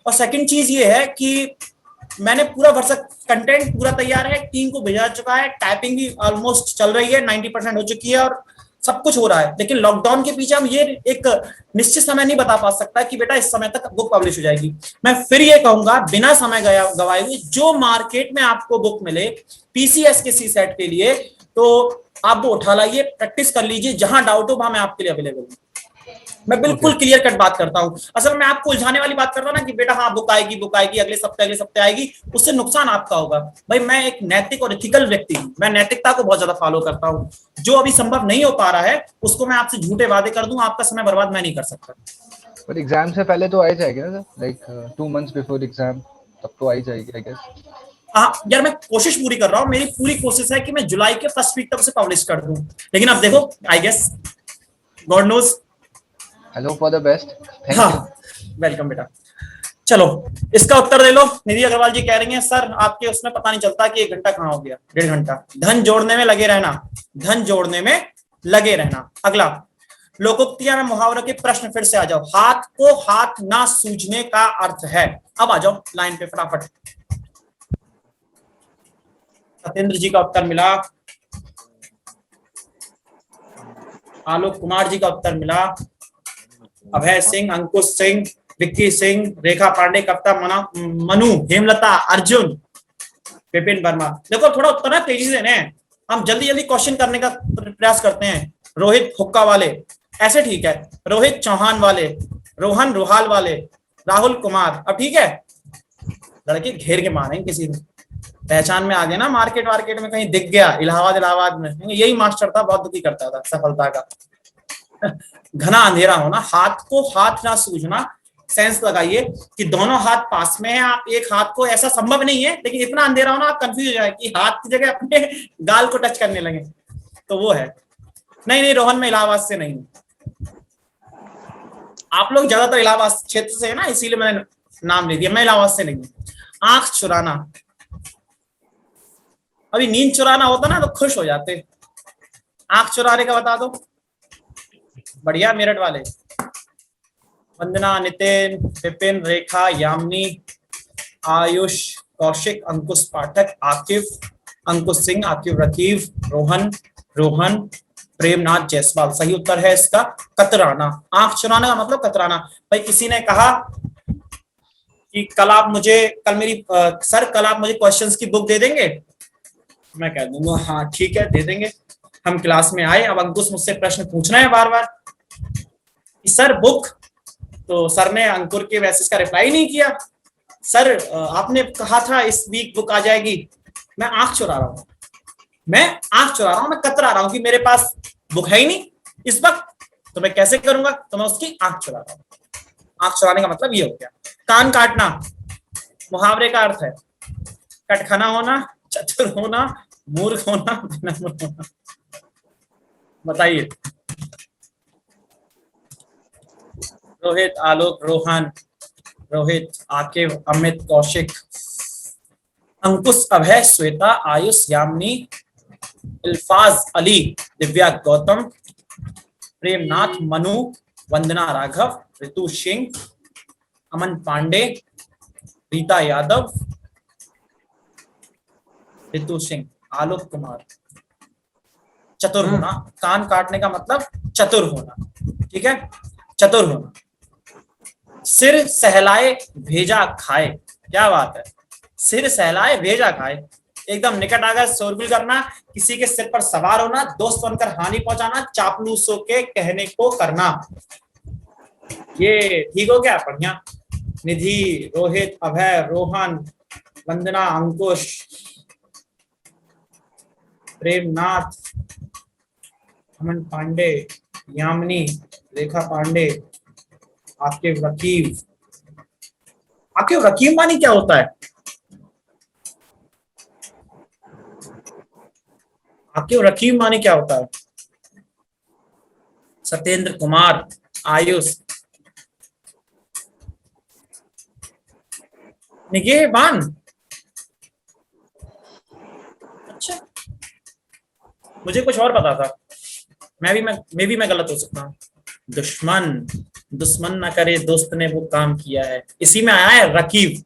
और सेकंड चीज ये है कि मैंने पूरा भरसक कंटेंट पूरा तैयार है, टीम को भेजा चुका है, टाइपिंग भी ऑलमोस्ट चल रही है, 90% हो चुकी है और सब कुछ हो रहा है। लेकिन लॉकडाउन के पीछे हम ये एक निश्चित समय नहीं बता पा सकता कि बेटा इस समय तक बुक पब्लिश हो जाएगी। मैं फिर ये कहूंगा बिना समय गवाए हुए जो मार्केट में आपको बुक मिले पीसीएस के सी सेट के लिए, तो आप वो उठा लाइए, प्रैक्टिस कर लीजिए, जहां डाउट हो वहां मैं आपके लिए अवेलेबल हूँ। मैं बिल्कुल क्लियर कट बात करता हूँ। असल में आपको उलझाने वाली बात कर रहा हूँ ना कि बेटा हाँ बुक आएगी अगले सप्ते आएगी, उससे नुकसान आपका होगा। भाई मैं एक नैतिक और एथिकल व्यक्ति हूँ, मैं नैतिकता को बहुत ज्यादा फॉलो करता हूँ। जो अभी संभव नहीं हो पा रहा है उसको मैं आपसे झूठे वादे कर दूं, आपका समय बर्बाद मैं नहीं कर सकता। पर एग्जाम से पहले तो आ जाएगी ना sir, like 2 months before exam, तब तो आ जाएगी आई गेस। हाँ यार, मैं कोशिश पूरी कर रहा हूँ, मेरी पूरी कोशिश है कि मैं जुलाई के फर्स्ट वीक तक उसे पब्लिश कर दूं, लेकिन अब देखो I guess God knows. Hello for the best. हाँ वेलकम बेटा। चलो इसका उत्तर दे लो। निधि अग्रवाल जी कह रही हैं सर आपके उसमें पता नहीं चलता कि 1 घंटा कहाँ हो गया, 1.5 घंटा। धन जोड़ने में लगे रहना, धन जोड़ने में लगे रहना। अगला लोकोक्तियां में मुहावरों के प्रश्न फिर से आ जाओ। हाथ को हाथ ना सूझने का अर्थ है। अब आ जाओ लाइन पे फटाफट। सत्येंद्र जी का उत्तर मिला, आलोक कुमार जी का उत्तर मिला, अभय सिंह, अंकुश सिंह, विक्की सिंह, रेखा पांडे, कविता मनु, हेमलता, अर्जुन, विपिन वर्मा। देखो थोड़ा उत्तर है तेजी से देने हैं, हम जल्दी जल्दी क्वेश्चन करने का प्रयास करते हैं। रोहित हुक्का वाले ऐसे ठीक है, रोहित चौहान वाले, रोहन रोहाल वाले, राहुल कुमार। अब ठीक है, लड़के घेर के मारेंगे, किसी ने पहचान में आ गए ना, मार्केट में कहीं दिख गया, इलाहाबाद में यही मास्टर था, बहुत दुखी करता था सफलता का। घना अंधेरा होना, हाथ को हाथ ना सूझना, सेंस लगाइए कि दोनों हाथ पास में है, आप एक हाथ को, ऐसा संभव नहीं है, लेकिन इतना अंधेरा होना आप कंफ्यूज हो जाए कि हाथ की जगह अपने गाल को टच करने लगे, तो वो है। नहीं रोहन, मैं इलाहाबाद से नहीं हूं। आप लोग ज्यादातर इलाहाबाद क्षेत्र से है ना, इसीलिए मैंने नाम ले दिया, मैं इलाहाबाद से नहीं हूँ। आंख चुराना, अभी नींद चुराना होता ना तो खुश हो जाते, आंख चुराने का बता दो। बढ़िया मेरठ वाले, वंदना, नितिन, विपिन, रेखा, यामिनी, आयुष, कौशिक, अंकुश पाठक, आकिफ, अंकुश सिंह, आकिफ रकीब, रोहन, रोहन, प्रेमनाथ जायसवाल। सही उत्तर है इसका कतराना। आंख चुराने का मतलब कतराना। भाई किसी ने कहा कि कल आप मुझे क्वेश्चंस की बुक दे देंगे, मैं कह दूंगा हाँ ठीक है दे देंगे। हम क्लास में आए, अब अंकुश मुझसे प्रश्न पूछना है बार बार, सर बुक, तो सर ने अंकुर के मैसेज का रिप्लाई नहीं किया। सर आपने कहा था इस वीक बुक आ जाएगी। मैं आंख चुरा रहा हूं, मैं कतरा रहा हूं कि मेरे पास बुक है ही नहीं इस वक्त, तो मैं कैसे करूंगा, तो मैं उसकी आंख चुरा रहा हूं। आंख चुराने का मतलब ये हो गया। कान काटना मुहावरे का अर्थ है कटखना होना, चतुर होना, मूर्ख होना, विनम्र होना। बताइए। रोहित, आलोक, रोहन, रोहित, आकिब, अमित, कौशिक, अंकुश, अभय, श्वेता, आयुष, यामिनी, इल्फाज, अली, दिव्या, गौतम, प्रेमनाथ, मनु, वंदना, राघव, ऋतु सिंह, अमन पांडे, रीता यादव, ऋतु सिंह, आलोक कुमार। चतुर होना, कान काटने का मतलब चतुर होना, ठीक है, चतुर होना। सिर सहलाए भेजा खाए, क्या बात है, सिर सहलाए भेजा खाए, एकदम निकट आकर शोरगुल करना, किसी के सिर पर सवार होना, दोस्त बनकर हानि पहुंचाना, चापलूसों के कहने को करना। ये ठीक हो गया, बढ़िया। निधि, रोहित, अभय, रोहन, वंदना, अंकुश, प्रेमनाथ, अमन पांडे, यामिनी, रेखा पांडे, आकिब रकीब। आकिब रकीब मानी क्या होता है? आकिब रकीब मानी क्या होता है? सत्येंद्र कुमार, आयुष, निगेबान। अच्छा, मुझे कुछ और पता था, मैं गलत हो सकता हूँ। दुश्मन ना करे दोस्त ने वो काम किया है, इसी में आया है रकीब,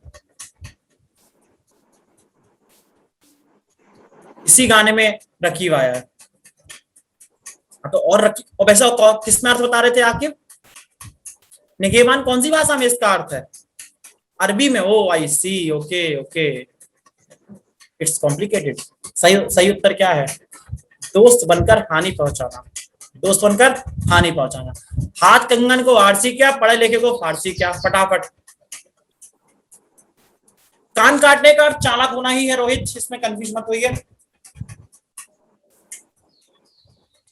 इसी गाने में रकीब आया है। तो और रकीब, और वैसा किस में अर्थ बता रहे थे आकिब? निगेबान कौन सी भाषा में इसका अर्थ है? अरबी में। ओ आई सी, ओके ओके, इट्स कॉम्प्लिकेटेड। सही उत्तर क्या है? दोस्त बनकर हानि पहुंचाना, दोस्त बनकर हानि पहुंचाना। हाथ कंगन को आरसी क्या, पढ़े लिखे को फारसी क्या, फटाफट। कान काटने का चालाक होना ही है रोहित, इसमें कंफ्यूज मत होइए,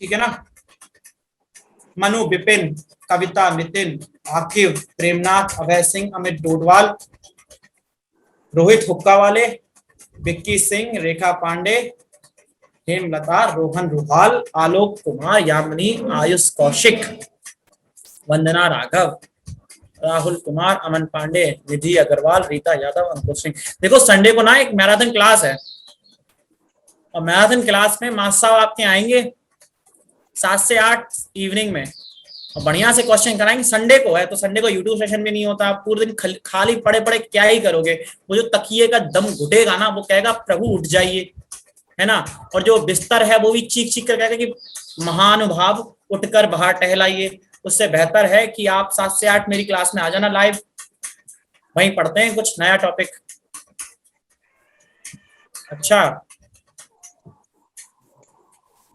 ठीक है ना। मनु, विपिन, कविता, नितिन, आकिब, प्रेमनाथ, अभय सिंह, अमित डोडवाल, रोहित हुक्का वाले, विक्की सिंह, रेखा पांडे, हेमलता, रोहन रुहाल, आलोक कुमार, यामिनी, आयुष कौशिक, वंदना राघव, राहुल कुमार, अमन पांडे, निधि अग्रवाल, रीता यादव, अंकुश सिंह। देखो संडे को ना एक मैराथन क्लास है, और मैराथन क्लास में मास्टर साहब आपके आएंगे 7 से 8 इवनिंग में, और बढ़िया से क्वेश्चन कराएंगे। संडे को है तो संडे को यूट्यूब सेशन भी नहीं होता, आप पूरे दिन खाली पड़े पड़े क्या ही करोगे। वो जो तकिए का दम घुटेगा ना, वो कहेगा प्रभु उठ जाइए, है ना। और जो बिस्तर है वो भी चीख चीख कर कहेगा कि महानुभाव उठकर बाहर टहलाइए। उससे बेहतर है कि आप 7 से 8 मेरी क्लास में आ जाना लाइव, वहीं पढ़ते हैं कुछ नया टॉपिक। अच्छा,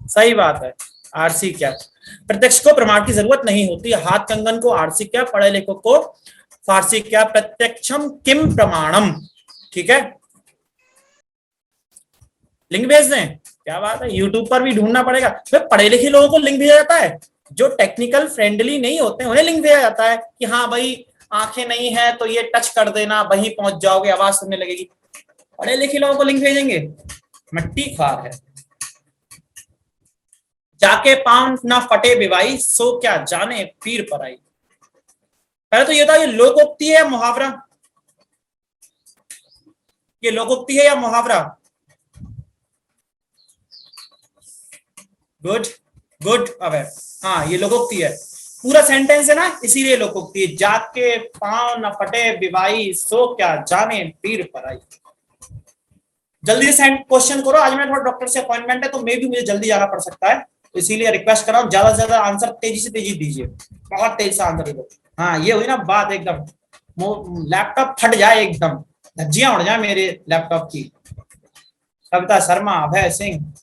सही बात है। आरसी क्या, प्रत्यक्ष को प्रमाण की जरूरत नहीं होती। हाथ कंगन को आरसी क्या, पढ़े लिखों को फारसी क्या, प्रत्यक्षम किम प्रमाणम, ठीक है। लिंक भेज दें, क्या बात है, यूट्यूब पर भी ढूंढना पड़ेगा। फिर पढ़े लिखे लोगों को लिंक भेजा जाता है, जो टेक्निकल फ्रेंडली नहीं होते उन्हें लिंक भेजा जाता है कि हाँ भाई आंखें नहीं है तो ये टच कर देना, वहीं पहुंच जाओगे, आवाज सुनने लगेगी। पढ़े लिखे लोगों को लिंक भेजेंगे, मट्टी खार है। जाके पांव ना फटे बिवाई, सो क्या जाने पीर पर आई। पहले तो ये था, ये लोकोक्ति है मुहावरा। ये लोकोक्ति है या मुहावरा? Good good. अब है, हाँ ये लोकोक्ति है, पूरा सेंटेंस है ना, इसीलिए लोकोक्ति। जाके पांव न फटे विवाही, सो क्या जाने पीर पराई। जल्दी से क्वेश्चन करो, आज मेरा थोड़ा डॉक्टर से अपॉइंटमेंट है तो मे भी मुझे जल्दी जाना पड़ सकता है, इसीलिए रिक्वेस्ट कर रहा हूँ ज्यादा से ज्यादा आंसर तेजी से तेजी दीजिए, बहुत तेजी से आंसर दो। हाँ ये हुई ना बात, एकदम लैपटॉप फट जाए, एकदम धज्जियां उड़ जाए मेरे लैपटॉप की। कविता शर्मा, अभय सिंह।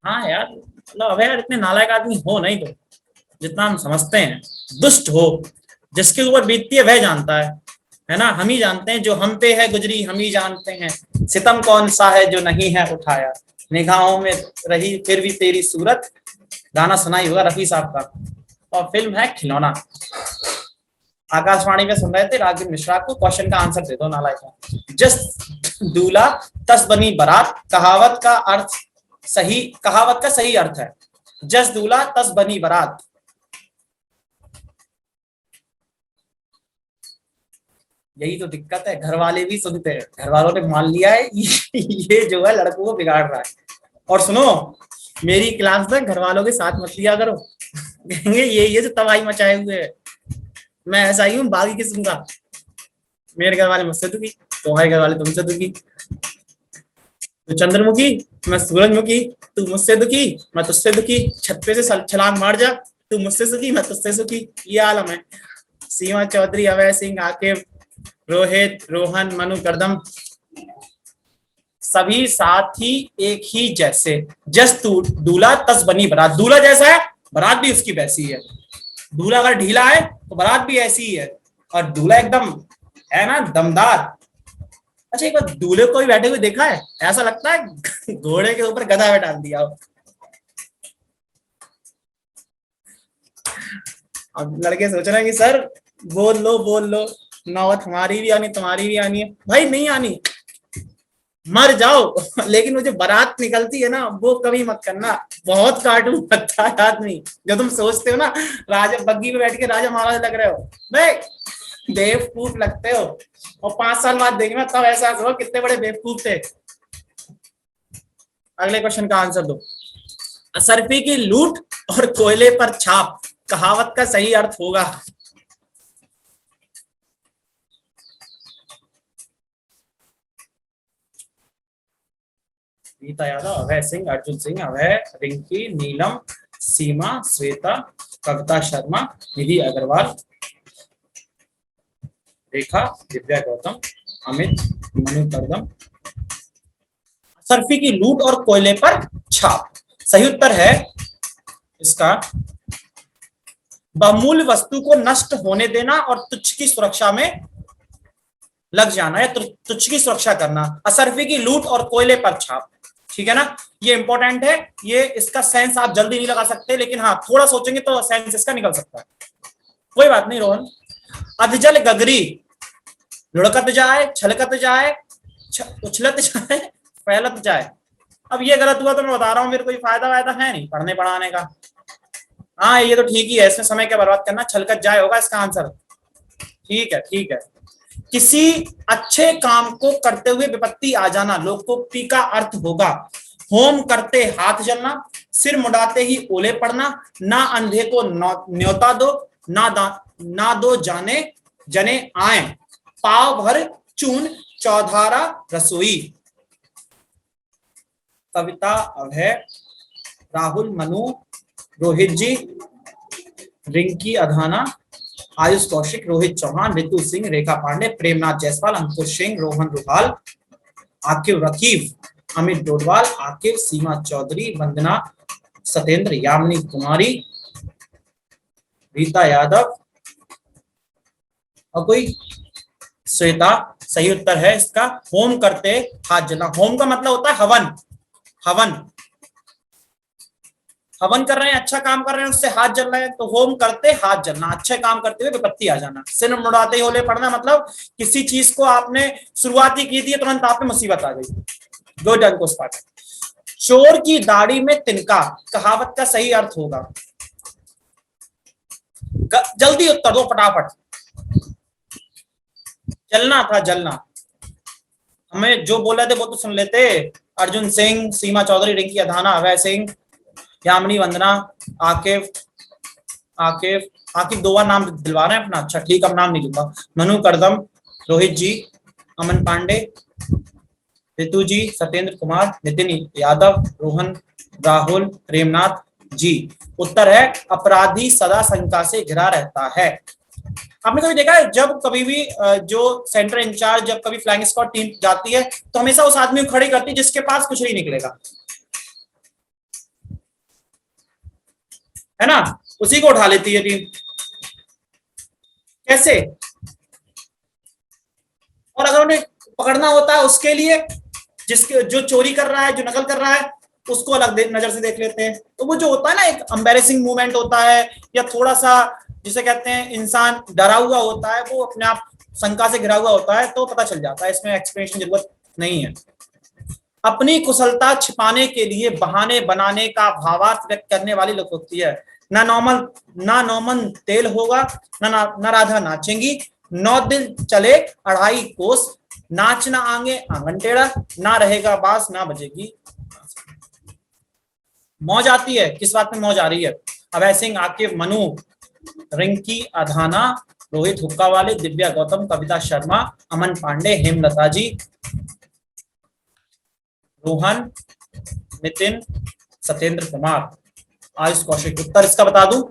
हाँ यार, मतलब अभय यार इतने नालायक आदमी हो नहीं, तो जितना हम समझते हैं दुष्ट हो, जिसके ऊपर बीतती है वह जानता है ना, हम ही जानते हैं, जो हम पे है गुजरी हम ही जानते हैं, सितम कौन सा है जो नहीं है उठाया, निगाहों में रही फिर भी तेरी सूरत। गाना सुनाई होगा रफी साहब का, और फिल्म है खिलौना। आकाशवाणी में सुन रहे थे राजदीप मिश्रा को। क्वेश्चन का आंसर दे दो नालायक। जस दूल्हा तस बनी बारात, कहावत का अर्थ सही, कहावत का सही अर्थ है जस दूल्हा तस बनी बारात। यही तो दिक्कत है, घर वाले भी सुनते हैं, घर वालों ने मान लिया है ये जो है लड़कों को बिगाड़ रहा है। और सुनो, मेरी क्लास में घर वालों के साथ मत लिया करो, कहेंगे ये जो तबाही मचाए हुए है। मैं ऐसा ही हूँ, बागी किस्म का। मेरे घर वाले मुझसे दुखी, तुम्हारे घर वाले तुमसे दुखी। तो चंद्रमुखी, मैं सूरजमुखी, तू मुझसे दुखी मैं तुझसे दुखी। छत पे से छलांग मार जा, तू मुझसे सुखी मैं तुझसे सुखी। ये आलम है। सीमा चौधरी, अभय सिंह, आकिब, रोहित, रोहन, मनु, करदम, सभी साथी एक ही जैसे। जस दूल्हा तस बनी बारात। दूल्हा जैसा है, बारात भी उसकी वैसी है। दूल्हा अगर ढीला है तो बारात भी ऐसी ही है, और दूल्हा एकदम है ना दमदार। अच्छा, एक बार दूल्हे को भी बैठे हुए देखा है? ऐसा लगता है घोड़े के ऊपर गधा बैठा दिया हो। अब लड़के सोच रहे हैं कि सर बोल लो, नौबत हमारी भी आनी, तुम्हारी भी आनी है। भाई नहीं आनी, मर जाओ लेकिन वो जो बारात निकलती है ना, वो कभी मत करना। बहुत कार्टून लगता है आदमी, जो तुम सोचते हो ना राजा बग्गी में बैठ के राजा महाराजा लग रहे हो, भाई बेवकूफ लगते हो। और 5 साल बाद देखना तब ऐसा करो कितने बड़े बेवकूफ थे। अगले क्वेश्चन का आंसर दो। असरफी की लूट और कोयले पर छाप, कहावत का सही अर्थ होगा। रीता यादव, अभय सिंह, अर्जुन सिंह, अभय, रिंकी, नीलम, सीमा, श्वेता, कविता शर्मा, निधि अग्रवाल, रेखा, दिव्या गौतम, अमित, मनु करदम। सरफी की लूट और कोयले पर छाप, सही उत्तर है इसका बहुमूल्य वस्तु को नष्ट होने देना और तुच्छ की सुरक्षा में लग जाना, या तुच्छ की सुरक्षा करना। असरफी की लूट और कोयले पर छाप, ठीक है ना, ये इंपॉर्टेंट है। ये इसका सेंस आप जल्दी नहीं लगा सकते, लेकिन हाँ थोड़ा सोचेंगे तो सेंस इसका निकल सकता है। कोई बात नहीं रोहन। अधजल गगरी, लुढ़कत जाए, छलकत जाए, उछलत जाए, फैलत जाए। अब ये गलत हुआ तो मैं बता रहा हूँ, मेरे कोई फायदा वायदा है नहीं पढ़ने पढ़ाने का। हाँ ये तो ठीक ही है, इसमें समय क्या बर्बाद करना। छलकत जाए होगा इसका आंसर। ठीक है ठीक है। किसी अच्छे काम को करते हुए विपत्ति आ जाना, लोकोक्ति का अर्थ होगा होम करते हाथ जलना, सिर मुड़ाते ही ओले पड़ना, ना अंधे को न्योता दो, ना दो जाने जने आए, पाव भर चून चौधारा रसोई। कविता, अभय, राहुल, मनु, रोहित जी, रिंकी अधाना, आयुष कौशिक, रोहित चौहान, रितु सिंह, रेखा पांडे, प्रेमनाथ जायसवाल, अंकुश सिंह, रोहन रुहाल, आकिब रकीब, अमित डोडवाल, आकिब, सीमा चौधरी, वंदना, सत्येंद्र, यामिनी कुमारी, रीता यादव और कोई श्वेता। सही उत्तर है इसका होम करते हाथ जलना। होम का मतलब होता है हवन। हवन हवन कर रहे हैं, अच्छा काम कर रहे हैं, उससे हाथ जल रहे हैं, तो होम करते हाथ जलना, अच्छे काम करते हुए विपत्ति आ जाना। सिर मुड़ाते ही ओले पड़ना मतलब किसी चीज को आपने शुरुआत ही की थी, तुरंत आप पे मुसीबत आ गई। गुड अंकुश पाठक। चोर की दाढ़ी में तिनका, कहावत का सही अर्थ होगा। जल्दी उत्तर दो फटाफट। जलना था, जलना। हमें जो बोल रहे थे वो तो सुन लेते। अर्जुन सिंह, सीमा चौधरी, रिंकी अधाना, अभय सिंह, यामिनी वंदना, आकिफ आकिफ आकिफ 2 बार नाम दिलवा रहे हैं अपना। अच्छा ठीक, अब नाम नहीं लिखा। मनु करदम, रोहित जी, अमन पांडे, रितु जी, सत्येंद्र कुमार, नितिन यादव, रोहन, राहुल, प्रेमनाथ जी। उत्तर है अपराधी सदा शंका से घिरा रहता है। आपने कभी देखा है जब कभी भी जो सेंटर इंचार्ज, जब कभी फ्लाइंग स्क्वाड टीम जाती है तो हमेशा उस आदमी को खड़ी करती है जिसके पास कुछ नहीं निकलेगा, है ना, उसी को उठा लेती है टीम। कैसे? और अगर उन्हें पकड़ना होता है उसके लिए, जिसके जो चोरी कर रहा है, जो नकल कर रहा है, उसको अलग नजर से देख लेते हैं। तो वो जो होता है ना, एक एम्बैरेसिंग मूवमेंट होता है, या थोड़ा सा जिसे कहते हैं इंसान डरा हुआ होता है, वो अपने आप शंका से घिरा हुआ होता है, तो पता चल जाता है। इसमें एक्सप्लेनेशन जरूरत नहीं है। अपनी कुशलता छिपाने के लिए बहाने बनाने का भावार्थ व्यक्त करने वाली लोकोक्ति है। ना नौमन तेल होगा, ना राधा नाचेंगी, 9 दिल चले 2.5 कोस, नाच ना आगे आंगन टेढ़ा, ना रहेगा बास ना बजेगी। मौज आती है, किस बात में मौज आ रही है? अभय सिंह, आकिफ, मनु, रिंकी अधाना, रोहित हुक्का वाले, दिव्या गौतम, कविता शर्मा, अमन पांडे, हेमलता जी, रोहन, नितिन, सत्येंद्र कुमार, आयुष कौशिक। उत्तर इसका बता दूं,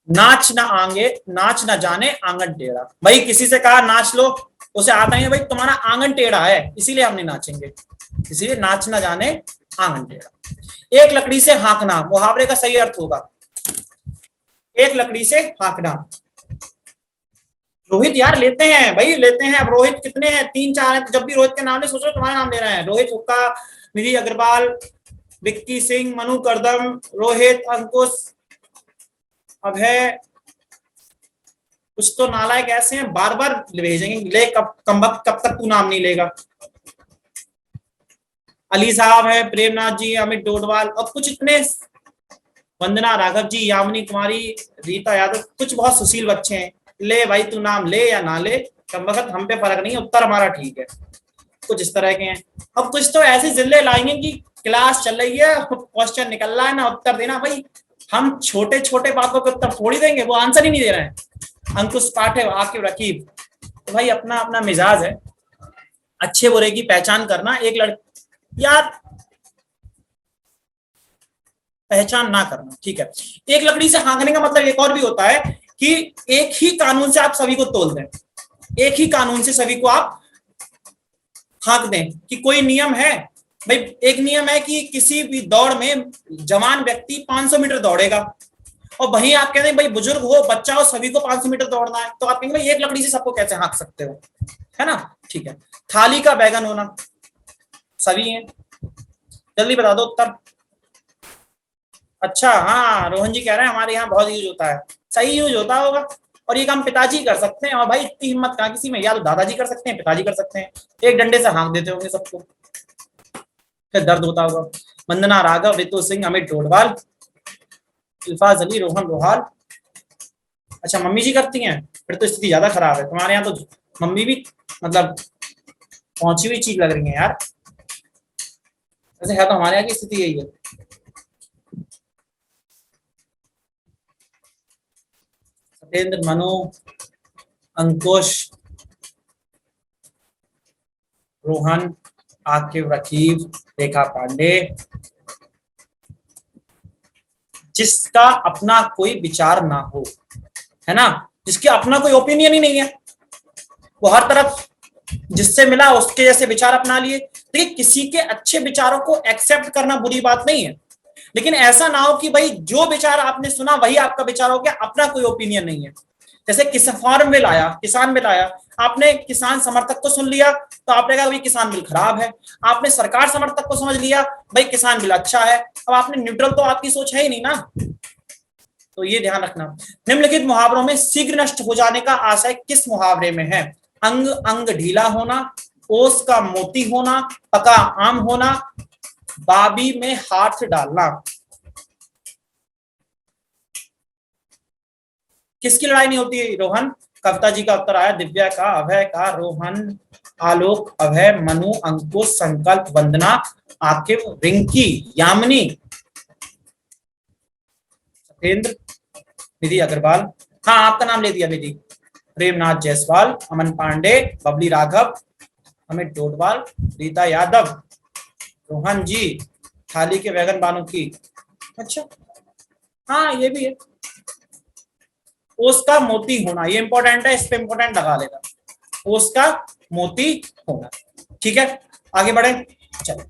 नाच ना जाने आंगन टेढ़ा। भाई किसी से कहा नाच लो, उसे आता ही है भाई तुम्हारा आंगन टेढ़ा है इसीलिए हम नहीं नाचेंगे, इसीलिए नाच ना जाने आंगन टेढ़ा। एक लकड़ी से हाँकना, मुहावरे का सही अर्थ होगा एक लकड़ी से हाँकना। रोहित यार लेते हैं भाई, लेते हैं। अब रोहित कितने हैं? 3-4 हैं। जब भी रोहित के नाम ले सोचो तुम्हारे नाम ले रहे हैं। रोहित हुक्का, निधि अग्रवाल, विक्की सिंह, मनु करदम, रोहित, अंकुश, अभय। कुछ तो नालायक ऐसे हैं बार बार भेजेंगे, ले कब तक तू नाम नहीं लेगा। अली साहब है, प्रेमनाथ जी, अमित डोडवाल, और कुछ इतने, वंदना, राघव जी, यामिनी कुमारी, रीता यादव, कुछ बहुत सुशील बच्चे हैं। ले भाई तू नाम ले या ना ले, कम वक्त हम पे फर्क नहीं है, उत्तर हमारा ठीक है। कुछ इस तरह के हैं। अब कुछ तो ऐसे जिले लाएंगे कि क्लास चल रही है, क्वेश्चन निकल रहा है ना, उत्तर देना। भाई हम छोटे छोटे बातों के उत्तर थोड़ी देंगे, वो आंसर ही नहीं दे रहे हैं। अंकुश पाठे, आकिब रकीब, तो भाई अपना अपना मिजाज है। अच्छे बुरे की पहचान करना, एक यार पहचान ना करना, ठीक है। एक लकड़ी से हाँकने का मतलब एक और भी होता है कि एक ही कानून से आप सभी को तोल दें, एक ही कानून से सभी को आप हाँक दें। कि कोई नियम है भाई, एक नियम है कि किसी भी दौड़ में जवान व्यक्ति 500 मीटर दौड़ेगा, और वहीं आप कहते हैं भाई बुजुर्ग हो, बच्चा हो, सभी को 500 मीटर दौड़ना है, तो आप कहेंगे भाई एक लकड़ी से सबको कैसे हाँक सकते हो, है ना, ठीक है। थाली का बैगन होना, सभी हैं, जल्दी बता दो उत्तर। अच्छा हाँ, रोहन जी कह रहे हैं हमारे यहाँ बहुत यूज होता है, सही यूज होता होगा। और ये काम पिताजी कर सकते हैं, और भाई इतनी हिम्मत कहाँ किसी में, या तो दादाजी कर सकते हैं, पिताजी कर सकते हैं, एक डंडे से हाँक देते होंगे सबको, फिर दर्द होता होगा। वंदना, राघव, रितु सिंह, अमित डोडवाल, इल्फाज अली, रोहन लोहार। अच्छा मम्मी जी करती हैं, फिर तो स्थिति ज्यादा खराब है। तुम्हारे यहाँ तो मम्मी भी मतलब पहुंची हुई चीज लग रही है यार, वैसे है तो हमारे यहाँ की स्थिति यही है। सत्येंद्र, मनु, अंकुश, रोहन, आकिब रकीब, रेखा पांडे। जिसका अपना कोई विचार ना हो, है ना, जिसके अपना कोई ओपिनियन ही नहीं है, वो हर तरफ जिससे मिला उसके जैसे विचार अपना लिए। देखिए किसी के अच्छे विचारों को एक्सेप्ट करना बुरी बात नहीं है, लेकिन ऐसा ना हो कि भाई जो विचार आपने सुना वही आपका विचार हो गया, अपना कोई ओपिनियन नहीं है। जैसे फार्म बिल आया, किसान बिल आया, आपने किसान समर्थक को सुन लिया तो आपने कहा भाई किसान बिल खराब है, आपने सरकार समर्थक को समझ लिया भाई किसान बिल अच्छा है, अब आपने न्यूट्रल तो आपकी सोच है ही नहीं ना। तो ये ध्यान रखना। निम्नलिखित मुहावरों में शीघ्र नष्ट हो जाने का आशय किस मुहावरे में है? अंग अंग ढीला होना, ओस का मोती होना, पका आम होना, बाबी में हाथ डालना। किसकी लड़ाई नहीं होती रोहन? कविता जी का उत्तर आया, दिव्या का, अभय का, रोहन, आलोक, अभय, मनु, अंकुश, संकल्प, वंदना, आकिब, रिंकी, यामिनी, सत्येंद्र, निधि अग्रवाल, हाँ आपका नाम ले दिया निधि, प्रेमनाथ जायसवाल, अमन पांडे, बबली राघव, अमित डोडवाल, रीता यादव, रोहन जी, थाली के वैगन बानू की, अच्छा हाँ ये भी है। ओस का मोती होना, ये इंपॉर्टेंट है, इस पे इंपॉर्टेंट लगा लेना, ओस का मोती होना। ठीक है आगे बढ़े, चलो।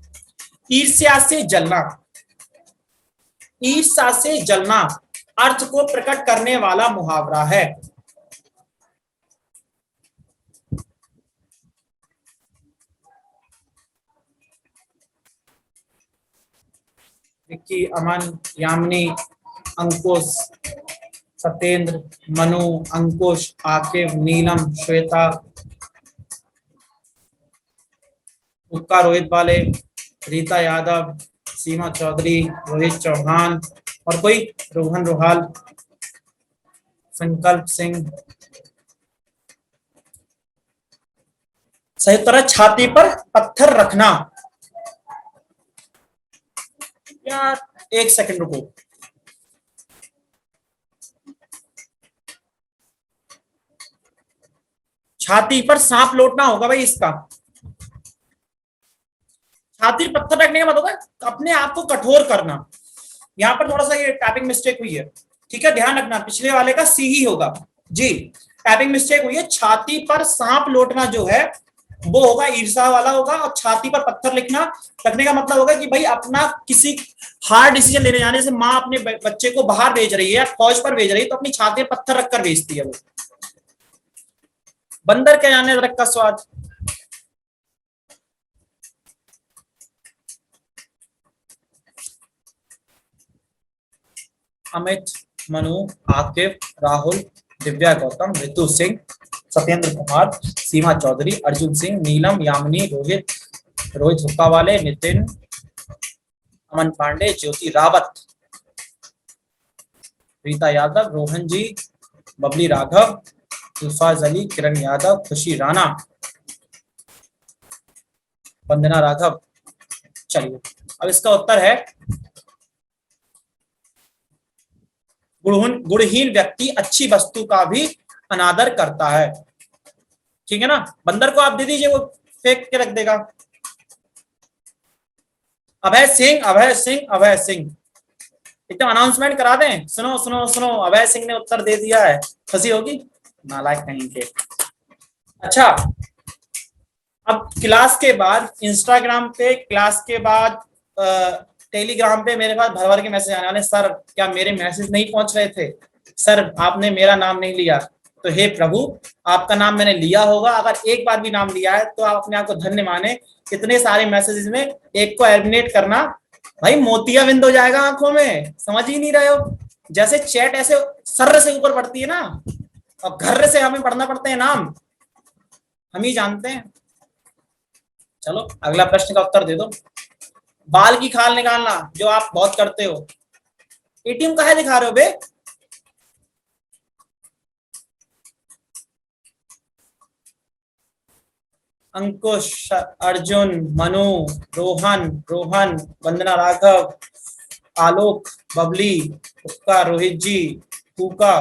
ईर्ष्या से जलना, ईर्ष्या से जलना अर्थ को प्रकट करने वाला मुहावरा है। विक्की, अमन, यामिनी, अंकुश, सत्येंद्र, मनु, अंकुश, आकिब, नीलम, श्वेता, उत्का, रोहित वाले, रीता यादव, सीमा चौधरी, रोहित चौहान, और कोई, रोहन रोहाल, संकल्प सिंह। सही उत्तर है छाती पर पत्थर रखना। यार एक सेकंड रुको, छाती पर सांप लौटना होगा भाई इसका। छाती पर पत्थर रखने का मतलब है अपने आप को कठोर करना। यहाँ पर थोड़ा सा ये टाइपिंग मिस्टेक हुई है, ठीक है ध्यान रखना, पिछले वाले का सी ही होगा जी, टाइपिंग मिस्टेक हुई है। छाती पर सांप लौटना जो है वो होगा ईर्ष्या वाला होगा, और छाती पर पत्थर लिखना रखने का मतलब होगा कि भाई अपना किसी हार्ड डिसीजन लेने जाने से माँ अपने बच्चे को बाहर भेज रही है या फौज पर भेज रही है तो अपनी छाती पर पत्थर रखकर भेजती है वो। बंदर के जाने अदरक का स्वाद। अमित, मनु, आकिब, राहुल, दिव्या गौतम, ऋतु सिंह, सत्येंद्र कुमार, सीमा चौधरी, अर्जुन सिंह, नीलम, यामिनी, रोहित, रोहित हुक्का वाले, नितिन, अमन पांडे, ज्योति रावत, रीता यादव, रोहन जी, बबली राघव, इल्फाज अली, किरण यादव, खुशी राणा, वंदना राघव। चलिए अब इसका उत्तर है गुणहीन व्यक्ति अच्छी वस्तु का भी अनादर करता है। ठीक है ना, बंदर को आप दे दीजिए वो फेंक के रख देगा। अभय सिंह, अभय सिंह, अभय सिंह, एकदम अनाउंसमेंट करा दें, सुनो सुनो सुनो अभय सिंह ने उत्तर दे दिया है, खुशी होगी, नालायक कहीं के। अच्छा अब क्लास के बाद इंस्टाग्राम पे, क्लास के बाद टेलीग्राम पे मेरे पास भर भर के मैसेज आने वाले, सर क्या मेरे मैसेज नहीं पहुंच रहे थे, सर आपने मेरा नाम नहीं लिया। तो हे प्रभु आपका नाम मैंने लिया होगा, अगर एक बार भी नाम लिया है तो आप अपने आप को धन्य माने। इतने सारे मैसेजेस में एक को एलिमिनेट करना, भाई मोतिया बिंद हो जाएगा आंखों में, समझ ही नहीं रहे हो। जैसे चैट ऐसे सर्र से ऊपर पड़ती है ना, और घर से हमें पढ़ना पड़ते हैं नाम, हम ही जानते हैं। चलो अगला प्रश्न का उत्तर दे दो। बाल की खाल निकालना जो आप बहुत करते हो, एटीएम कहाँ दिखा रहे हो बे? अंकुश, अर्जुन, मनु, रोहन, रोहन, वंदना राघव, आलोक, बबली, उत्का, रोहित जी, कूका,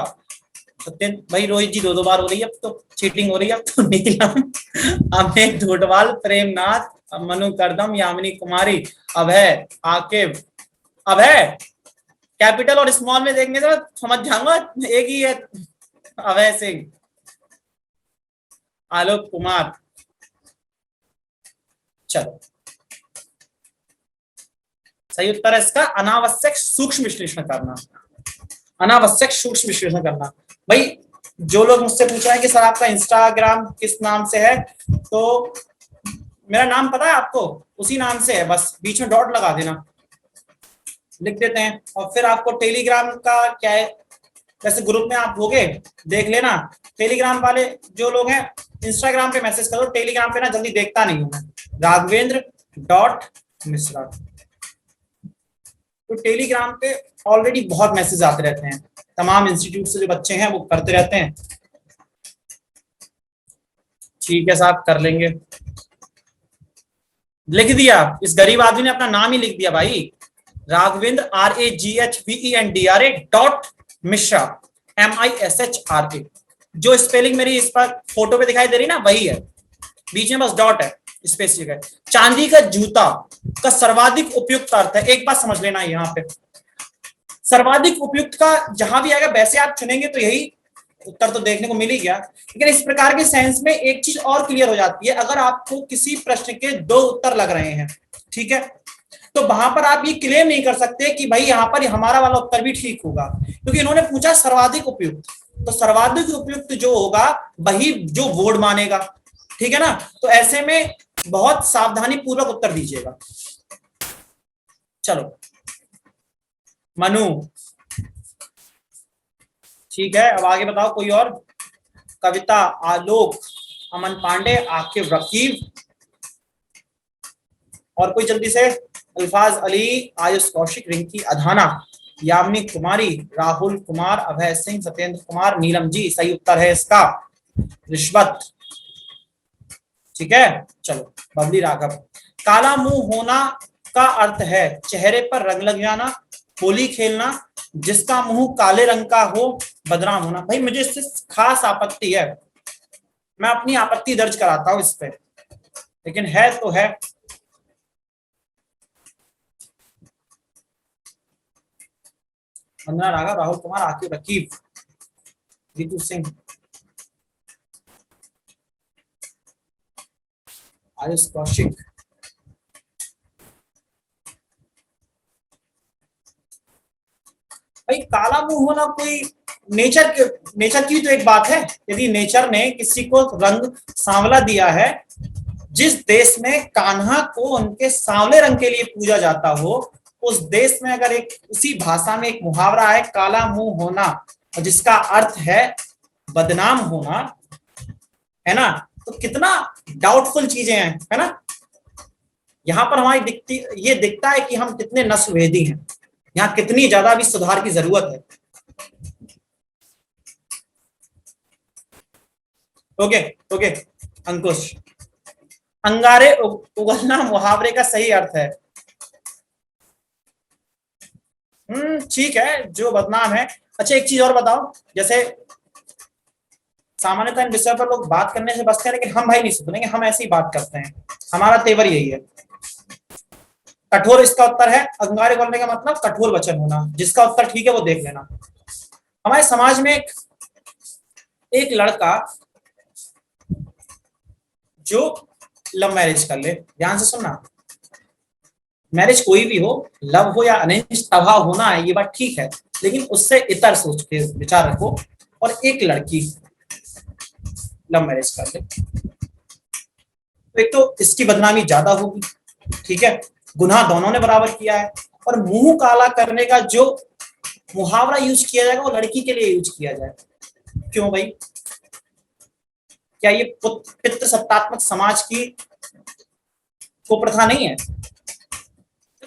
सत्यन भाई, रोहित जी दो बार हो रही है, अब तो चीटिंग हो रही है। अब तो नीलम, अमित ढोडवाल, प्रेमनाथ, मनु करदम, यामिनी कुमारी, अभय, आकिब। अभय कैपिटल और स्मॉल में देखने से समझ जाऊंगा एक ही है, अभय सिंह, आलोक कुमार। चलो सही उत्तर है इसका अनावश्यक सूक्ष्म विश्लेषण करना, अनावश्यक सूक्ष्म विश्लेषण करना। भाई जो लोग मुझसे पूछ रहे हैं कि सर आपका इंस्टाग्राम किस नाम से है, तो मेरा नाम पता है आपको, उसी नाम से है, बस बीच में डॉट लगा देना, लिख देते हैं। और फिर आपको टेलीग्राम का क्या है, जैसे ग्रुप में आप होगे देख लेना, टेलीग्राम वाले जो लोग हैं इंस्टाग्राम पे मैसेज करो, टेलीग्राम पे ना जल्दी देखता नहीं हूं मैं, राघवेंद्र डॉट मिश्रा। तो टेलीग्राम पे ऑलरेडी बहुत मैसेज आते रहते हैं, तमाम इंस्टीट्यूट से जो बच्चे हैं वो करते रहते हैं, ठीक है साहब, कर लेंगे। लिख दिया, इस गरीब आदमी ने अपना नाम ही लिख दिया भाई, Raghavendra RAGHVENDRA dot Mishra MISHRA। जो स्पेलिंग मेरी इस पर फोटो पे दिखाई दे रही ना, वही है, बीच में बस डॉट है, स्पेसिफिक है। चांदी का जूता का सर्वाधिक उपयुक्त अर्थ है, एक बात समझ लेना यहाँ पे, सर्वाधिक उपयुक्त का जहां भी आएगा वैसे आप चुनेंगे तो यही उत्तर तो देखने को मिल ही गया। लेकिन इस प्रकार के सेंस में एक चीज और क्लियर हो जाती है, अगर आपको किसी प्रश्न के दो उत्तर लग रहे हैं, ठीक है, तो वहां पर आप ये क्लेम नहीं कर सकते कि भाई यहाँ पर हमारा वाला उत्तर भी ठीक होगा, क्योंकि इन्होंने पूछा सर्वाधिक उपयुक्त, तो सर्वाधिक उपयुक्त जो होगा वही जो बोर्ड मानेगा, ठीक है ना। तो ऐसे में बहुत सावधानी पूर्वक उत्तर दीजिएगा। चलो मनु, ठीक है, अब आगे बताओ कोई और। कविता, आलोक, अमन पांडे, आकिब रकीब, और कोई जल्दी से। अल्फाज अली, आयुष कौशिक, रिंकी अधाना, यामिनी कुमारी, राहुल कुमार, अभय सिंह, सत्येंद्र कुमार, नीलम जी, सही उत्तर है इसका रिश्वत, ठीक है। चलो बबली राघव, काला मुंह होना का अर्थ है चेहरे पर रंग लग जाना, होली खेलना, जिसका मुंह काले रंग का हो, बदनाम होना। भाई मुझे इससे खास आपत्ति है, मैं अपनी आपत्ति दर्ज कराता हूं इस पे, लेकिन है तो है। वंदना राघव, राहुल कुमार, आकिब रकीब, रितु सिंह, आयुष कौशिक। भाई काला मुंह होना कोई नेचर की भी तो एक बात है। यदि नेचर ने किसी को रंग सांवला दिया है, जिस देश में कान्हा को उनके सांवले रंग के लिए पूजा जाता हो, उस देश में अगर एक उसी भाषा में एक मुहावरा है काला मुंह होना, जिसका अर्थ है बदनाम होना, है ना, तो कितना डाउटफुल चीजें हैं, है ना। यहां पर हमारी ये दिखता है कि हम कितने नस्लभेदी हैं, यहाँ कितनी ज्यादा भी सुधार की जरूरत है। ओके ओके अंकुश, अंगारे उगलना मुहावरे का सही अर्थ है। ठीक है, जो बदनाम है। अच्छा एक चीज और बताओ, जैसे सामान्यतः इन विषय पर लोग बात करने से बचते हैं, लेकिन हम भाई नहीं सुधरेंगे, हम ऐसे ही बात करते हैं, हमारा तेवर यही है। कठोर इसका उत्तर है, अंगारे बोलने का मतलब कठोर वचन होना। जिसका उत्तर ठीक है वो देख लेना। हमारे समाज में एक लड़का जो लव मैरिज कर ले, ध्यान से सुनना, मैरिज कोई भी हो, लव हो या अरेंज, तबाह होना है ये बात ठीक है, लेकिन उससे इतर सोच के विचार रखो। और एक लड़की लव मैरिज कर ले तो एक तो इसकी बदनामी ज्यादा होगी, ठीक है, गुनाह दोनों ने बराबर किया है। और मुंह काला करने का जो मुहावरा यूज किया जाएगा वो लड़की के लिए यूज किया जाए। क्यों भाई, क्या ये पितृ सत्तात्मक समाज की कुप्रथा नहीं है?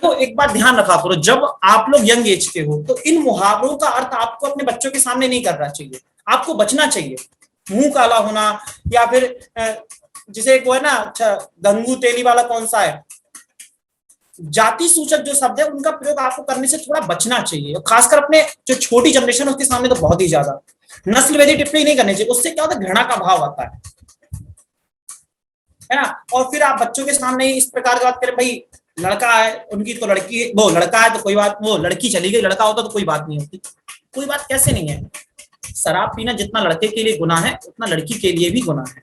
तो एक बात ध्यान रखा करो, जब आप लोग यंग एज के हो तो इन मुहावरों का अर्थ आपको अपने बच्चों के सामने नहीं करना चाहिए, आपको बचना चाहिए। मुंह काला होना, या फिर जिसे वो है ना, अच्छा गंगू तेली वाला कौन सा है, जाति सूचक जो शब्द है उनका प्रयोग आपको करने से थोड़ा बचना चाहिए, और खासकर अपने जो छोटी जनरेशन है उसके सामने तो बहुत ही ज्यादा। नस्लभेदी टिप्पणी नहीं करनी चाहिए, उससे क्या होता है, घृणा का भाव आता है ना। और फिर आप बच्चों के सामने इस प्रकार की बात करें, भाई लड़का है उनकी तो लड़की, वो लड़का है तो कोई बात, वो लड़की चली गई, लड़का होता तो कोई बात नहीं होती। कोई बात कैसे नहीं है? शराब पीना जितना लड़के के लिए गुनाह है उतना लड़की के लिए भी गुनाह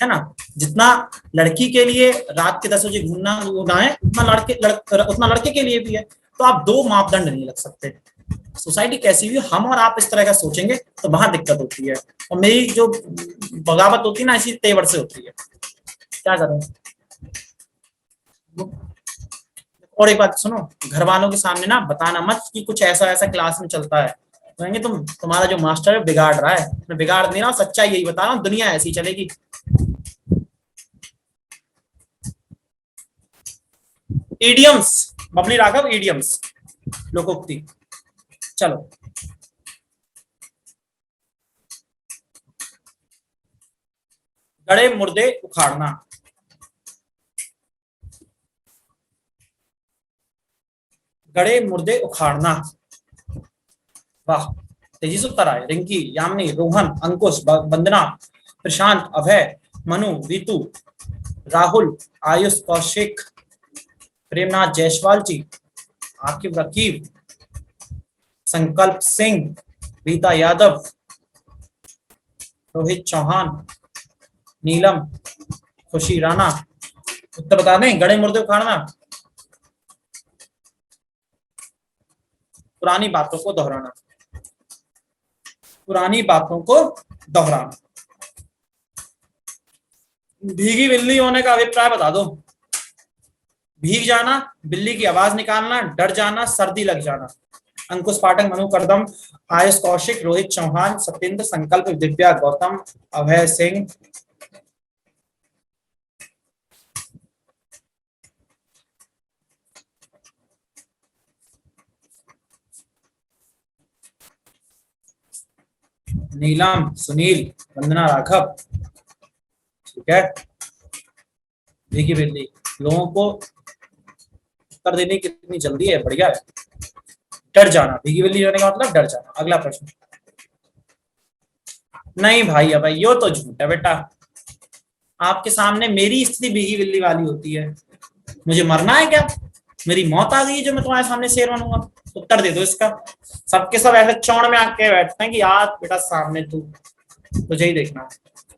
है ना। जितना लड़की के लिए रात के 10 बजे घूमना गुनाह है, उतना लड़के के लिए भी है। तो आप दो मापदंड नहीं लग सकते। सोसाइटी कैसी भी, हम और आप इस तरह का सोचेंगे तो वहां दिक्कत होती है। और मेरी जो बगावत होती है ना, इसी तेवर से होती है। क्या करें? और एक बात सुनो, घर वालों के सामने ना बताना मत कि कुछ ऐसा ऐसा क्लास में चलता है, कहेंगे तुम्हारा जो मास्टर है बिगाड़ रहा है। मैं बिगाड़ नहीं रहा, सच्चाई यही बता रहा हूँ, दुनिया ऐसी चलेगी। इडियम्स, बबली राघव, इडियम्स, लोकोक्ति। चलो गड़े मुर्दे उखाड़ना, गड़े मुर्दे उखाड़ना। वाह, तेजी से उत्तर आए। रिंकी, यामिनी, रोहन, अंकुश, वंदना, प्रशांत, अभय, मनु, रीतू, राहुल, आयुष, कौशिक, प्रेमनाथ जायसवाल जी, आकिब रकीब, संकल्प सिंह, रीता यादव, रोहित चौहान, नीलम, खुशी राणा। उत्तर बता दें, गड़े मुर्दे उखाड़ना। पुरानी बातों को दोहराना, पुरानी बातों को दोहराना। भीगी बिल्ली होने का अभिप्राय बता दो। भीग जाना, बिल्ली की आवाज निकालना, डर जाना, सर्दी लग जाना। अंकुश पाठक, मनु करदम, आयुष कौशिक, रोहित चौहान, सत्येंद्र, संकल्प, दिव्या गौतम, अभय सिंह। नीलम, सुनील, वंदना राघव। ठीक है, भीगी बिल्ली। लोगों को उत्तर देने की कितनी जल्दी है, बढ़िया है। डर जाना, भीगी बिल्ली होने का मतलब डर जाना। अगला प्रश्न। नहीं भाई, अब यो तो झूठ है बेटा। आपके सामने मेरी स्थिति भीगी बिल्ली वाली होती है। मुझे मरना है क्या? मेरी मौत आ गई है जो मैं तुम्हारे सामने शेर बनूंगा? उत्तर दे दो इसका। सबके सब ऐसे चौड़ में आके बैठते हैं कि यार बेटा सामने तू, तुझे ही देखना।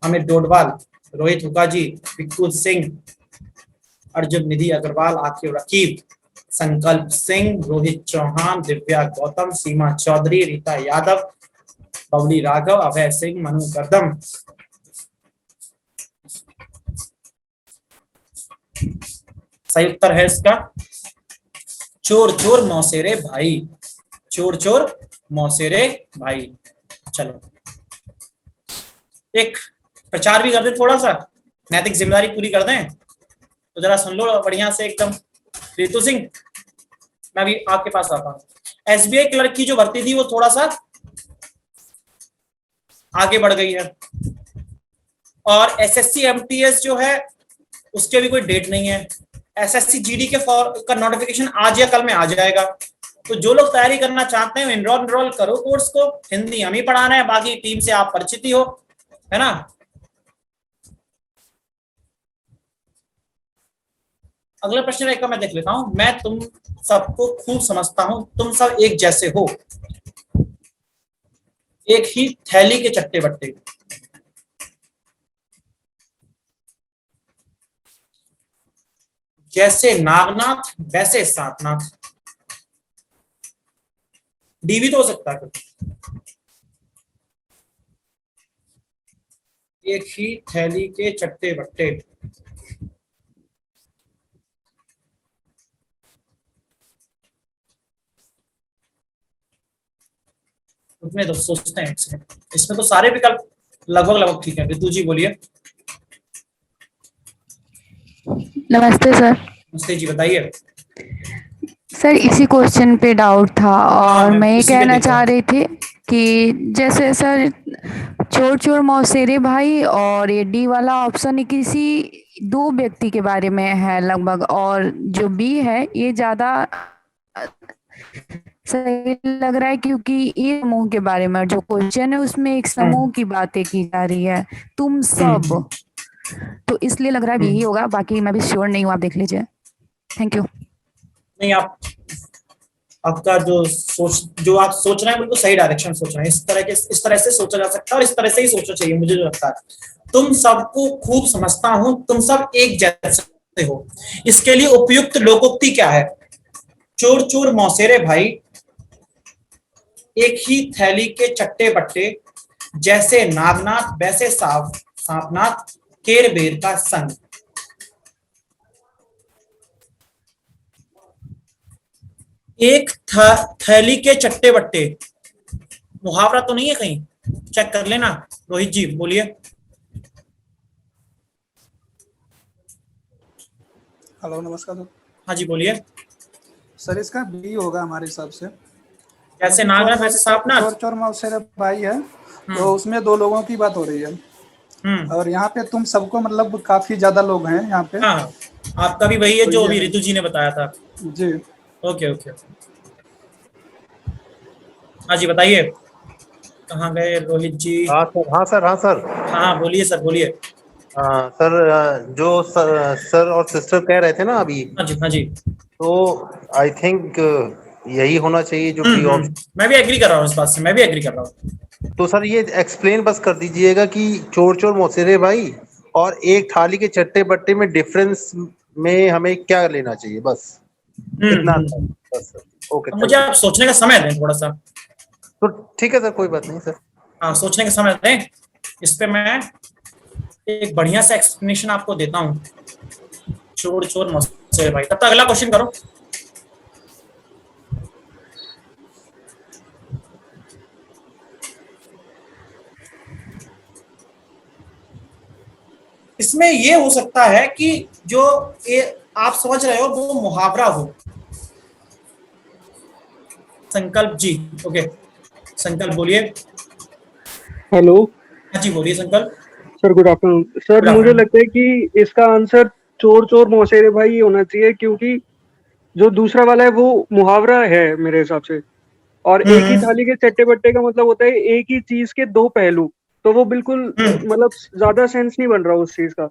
अमित डोडवाल, रोहित हुकाजी, विक्कू सिंह, अर्जुन निधि अग्रवाल, आकिब रकीब, संकल्प सिंह, रोहित चौहान, दिव्या गौतम, सीमा चौधरी, रीता यादव, बबली राघव, अभय सिंह, मनु करदम। सही उत्तर है इसका चोर चोर मौसेरे भाई, चोर चोर मौसेरे भाई। चलो एक प्रचार भी कर दे, थोड़ा सा नैतिक जिम्मेदारी पूरी कर दें तो जरा सुन लो बढ़िया से एकदम। रितु सिंह, मैं भी आपके पास आता हूँ। एसबीआई क्लर्क की जो भर्ती थी वो थोड़ा सा आगे बढ़ गई है, और एसएससी एमटीएस जो है उसके भी कोई डेट नहीं है। एसएससी जीडी के का नोटिफिकेशन आज या कल में आ जाएगा। तो जो लोग तैयारी करना चाहते हैं एनरोल करो कोर्स को। हिंदी हम ही पढ़ा रहे हैं, बाकी टीम से आप परिचित ही हो, है ना। अगला प्रश्न एक का मैं देख लेता हूं। मैं तुम सबको खूब समझता हूं, तुम सब एक जैसे हो, एक ही थैली के चट्टे बट्टे। जैसे नागनाथ वैसे सांपनाथ। डी भी तो हो सकता है। एक ही थैली के चट्टे बट्टे। उसमें तो सोचते हैं इसमें तो सारे विकल्प लगभग ठीक है। रितु जी बोलिए। नमस्ते सर। नमस्ते जी, बताइए। सर इसी क्वेश्चन पे डाउट था, और मैं ये उसी पे कहना देख रहा चाह हूं। रही थी कि जैसे सर चोर चोर मौसेरे भाई और ये डी वाला ऑप्शन ही किसी दो व्यक्ति के बारे में है लगभग, और जो बी है ये ज्यादा सही लग रहा है क्योंकि ये समूह के बारे में जो क्वेश्चन है उसमें एक समूह की बातें की जा रही है, तुम सब, तो इसलिए लग रहा है यही होगा। बाकी मैं भी श्योर नहीं हूँ, आप देख लीजिए। Thank you. नहीं, आपका जो आप सोच रहे हैं बिल्कुल सही डायरेक्शन सोच रहे हैं। इस तरह से सोचा जा सकता है और इस तरह से ही सोचना चाहिए, मुझे जो लगता है। तुम सबको खूब समझता हूं, तुम सब एक जैसे हो, इसके लिए उपयुक्त लोकोक्ति क्या है? चोर चोर मौसेरे भाई, एक ही थैली के चट्टे बट्टे, जैसे नागनाथ वैसे सांपनाथ, केर बेर का संग। एक थैली के चट्टे बट्टे, मुहावरा तो नहीं है कहीं? चेक कर लेना। रोहित जी बोलिए। हेलो, नमस्कार सर। हाँ जी बोलिए। सर इसका बी होगा हमारे हिसाब से। जैसे नागनाथ वैसे सांपनाथ। चोर चोर मौसेरे भाई है, तो उसमें दो लोगों की बात हो रही है। और यहाँ पे तुम सबको मतलब काफी ज्यादा लोग हैं यहाँ पे। हाँ, आपका भी वही है तो जो ये- अभी रितु जी ने बताया था। जी। ओके ओके, हाँ जी बताइए, कहाँ गए रोहित जी? हाँ सर, हाँ सर, हाँ सर। हाँ बोलिए सर, बोलिए। हाँ सर, जो सर और सिस्टर कह रहे थे ना अभी, हाँ जी, हाँ जी। तो आई थिंक यही होना चाहिए जो फ्री ऑप्शन। मैं भी एग्री कर रहा हूँ इस बात से, मैं भी एग्री कर रहा हूँ। तो सर ये एक्सप्लेन बस कर दीजिएगा कि चोर चोर मौसेरे भाई और एक थाली के चट्टे बट्टे में डिफरेंस में हमें क्या लेना चाहिए, बस इतना सर, बस सर। ओके, मुझे आप सोचने का समय दें थोड़ा सा। तो ठीक है सर, कोई बात नहीं सर। हाँ, सोचने का समय दें, इस पे मैं एक बढ़िया सा एक्सप्लेनेशन आपको देता हूँ। चोर चोर मौसेरे भाई, तब तक अगला क्वेश्चन करो। इसमें ये हो सकता है कि जो आप समझ रहे हो वो मुहावरा हो। संकल्प जी, ओके, संकल्प बोलिए। हेलो हाँ जी बोलिए संकल्प। Sir, good afternoon sir. Good मुझे afternoon. लगता है कि इसका आंसर चोर चोर मौसेरे भाई ही होना चाहिए, क्योंकि जो दूसरा वाला है वो मुहावरा है मेरे हिसाब से, और एक ही थाली के चट्टे बट्टे का मतलब होता है एक ही चीज के दो पहलू, तो वो बिल्कुल मतलब ज्यादा सेंस नहीं बन रहा उस चीज का।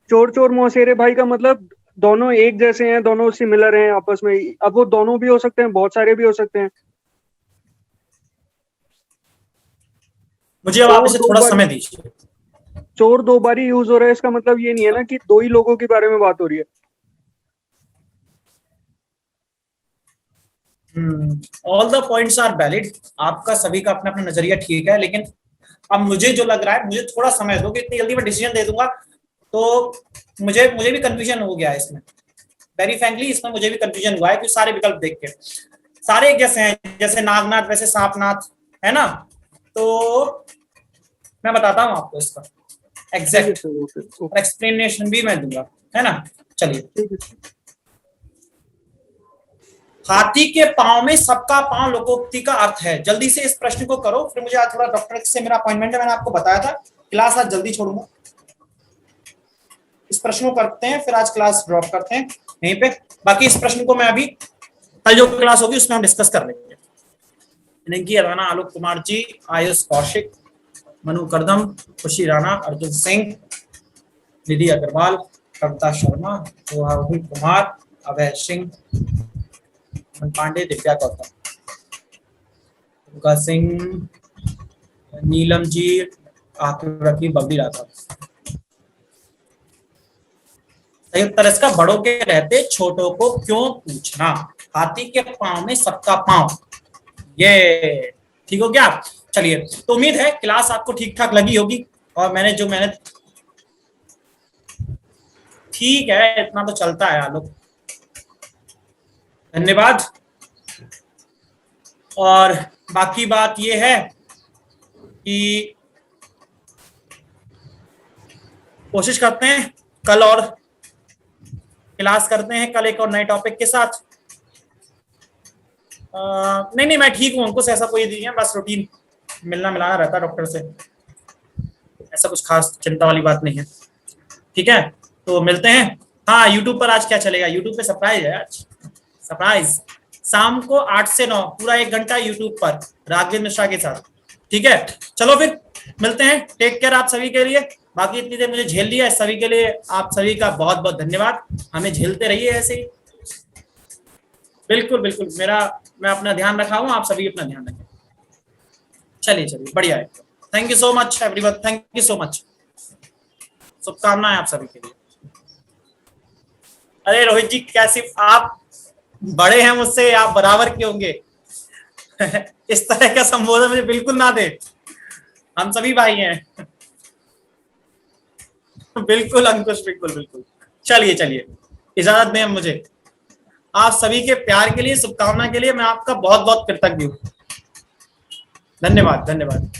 चोर चोर मौसेरे भाई का मतलब दोनों एक जैसे हैं, दोनों सिमिलर हैं आपस में। अब वो दोनों भी हो सकते हैं, बहुत सारे भी हो सकते हैं। मुझे अब आप इसे थोड़ा समय दीजिए। चोर दो बार ही यूज हो रहा है, इसका मतलब ये नहीं है ना कि दो ही लोगों के बारे में बात हो रही है। All the points are valid, आपका सभी का अपना अपना नजरिया ठीक है, लेकिन अब मुझे जो लग रहा है, मुझे थोड़ा समय दो कि इतनी जल्दी मैं डिसीजन दे दूंगा तो मुझे भी कंफ्यूजन हो गया है इसमें। वेरी फ्रैंकली इसमें मुझे भी कंफ्यूजन हुआ है कि सारे विकल्प देख के सारे एक जैसे हैं, जैसे नागनाथ वैसे सांपनाथ, है ना? तो मैं बताता हूँ आपको इसका एग्जैक्ट और एक्सप्लेनेशन भी मैं दूंगा, है ना? चलिए, हाथी के पांव में सबका पांव लोकोक्ति का अर्थ है। जल्दी से इस प्रश्न को करो, फिर मुझे आज थोड़ा डॉक्टर से मेरा अपॉइंटमेंट है, मैंने आपको बताया था। क्लास आज जल्दी छोड़ूंगा, इस प्रश्न को करते हैं, फिर आज क्लास ड्रॉप करते हैं यहीं पे। बाकी इस प्रश्न को मैं अभी कल जो क्लास होगी उसमें हम डिस्कस कर लेंगे। निंकी राणा, आलोक कुमार जी, आयुष कौशिक, मनु करदम, खुशी राणा, अर्जुन सिंह, निधि अग्रवाल, कविता शर्मा, राहुल कुमार, अभय सिंह, पांडे, दिव्या गौतम, दुर्गा सिंह, नीलम जी, आकृति, बबली राठौर। सही उत्तर इसका बड़ों के रहते छोटों को क्यों पूछना। हाथी के पांव में सबका पांव, ये ठीक हो गया? चलिए, तो उम्मीद है क्लास आपको ठीक ठाक लगी होगी, और मैंने ठीक है, इतना तो चलता है आलोक, धन्यवाद। और बाकी बात ये है कि कोशिश करते हैं कल और क्लास करते हैं, कल एक और नए टॉपिक के साथ। नहीं मैं ठीक हूँ, अंकुश ऐसा कोई नहीं है, बस रूटीन मिलना मिलाना रहता है डॉक्टर से, ऐसा कुछ खास चिंता वाली बात नहीं है। ठीक है, तो मिलते हैं। हाँ, यूट्यूब पर आज क्या चलेगा? यूट्यूब पे सरप्राइज है आज, सरप्राइज। शाम को 8 से 9 पूरा 1 घंटा यूट्यूब पर राघवेंद्र मिश्रा के साथ। ठीक है, चलो फिर मिलते हैं। टेक केयर आप सभी के लिए। बाकी इतनी देर मुझे झेल लिया, सभी के लिए आप सभी का बहुत बहुत धन्यवाद। हमें झेलते रहिए ऐसे ही। बिल्कुल बिल्कुल, मैं अपना ध्यान रखा हूँ, आप सभी अपना ध्यान रखें। चलिए बढ़िया है। Thank you so much everyone, thank you so much. शुभकामनाएं आप सभी के लिए। अरे रोहित जी, क्या सिर्फ आप बड़े हैं मुझसे, आप बराबर के होंगे? इस तरह का संबोधन मुझे बिल्कुल ना दे, हम सभी भाई हैं। बिल्कुल अंकुश, बिल्कुल बिल्कुल। चलिए इजाजत दें मुझे। आप सभी के प्यार के लिए, शुभकामना के लिए मैं आपका बहुत बहुत कृतज्ञ हूँ। धन्यवाद।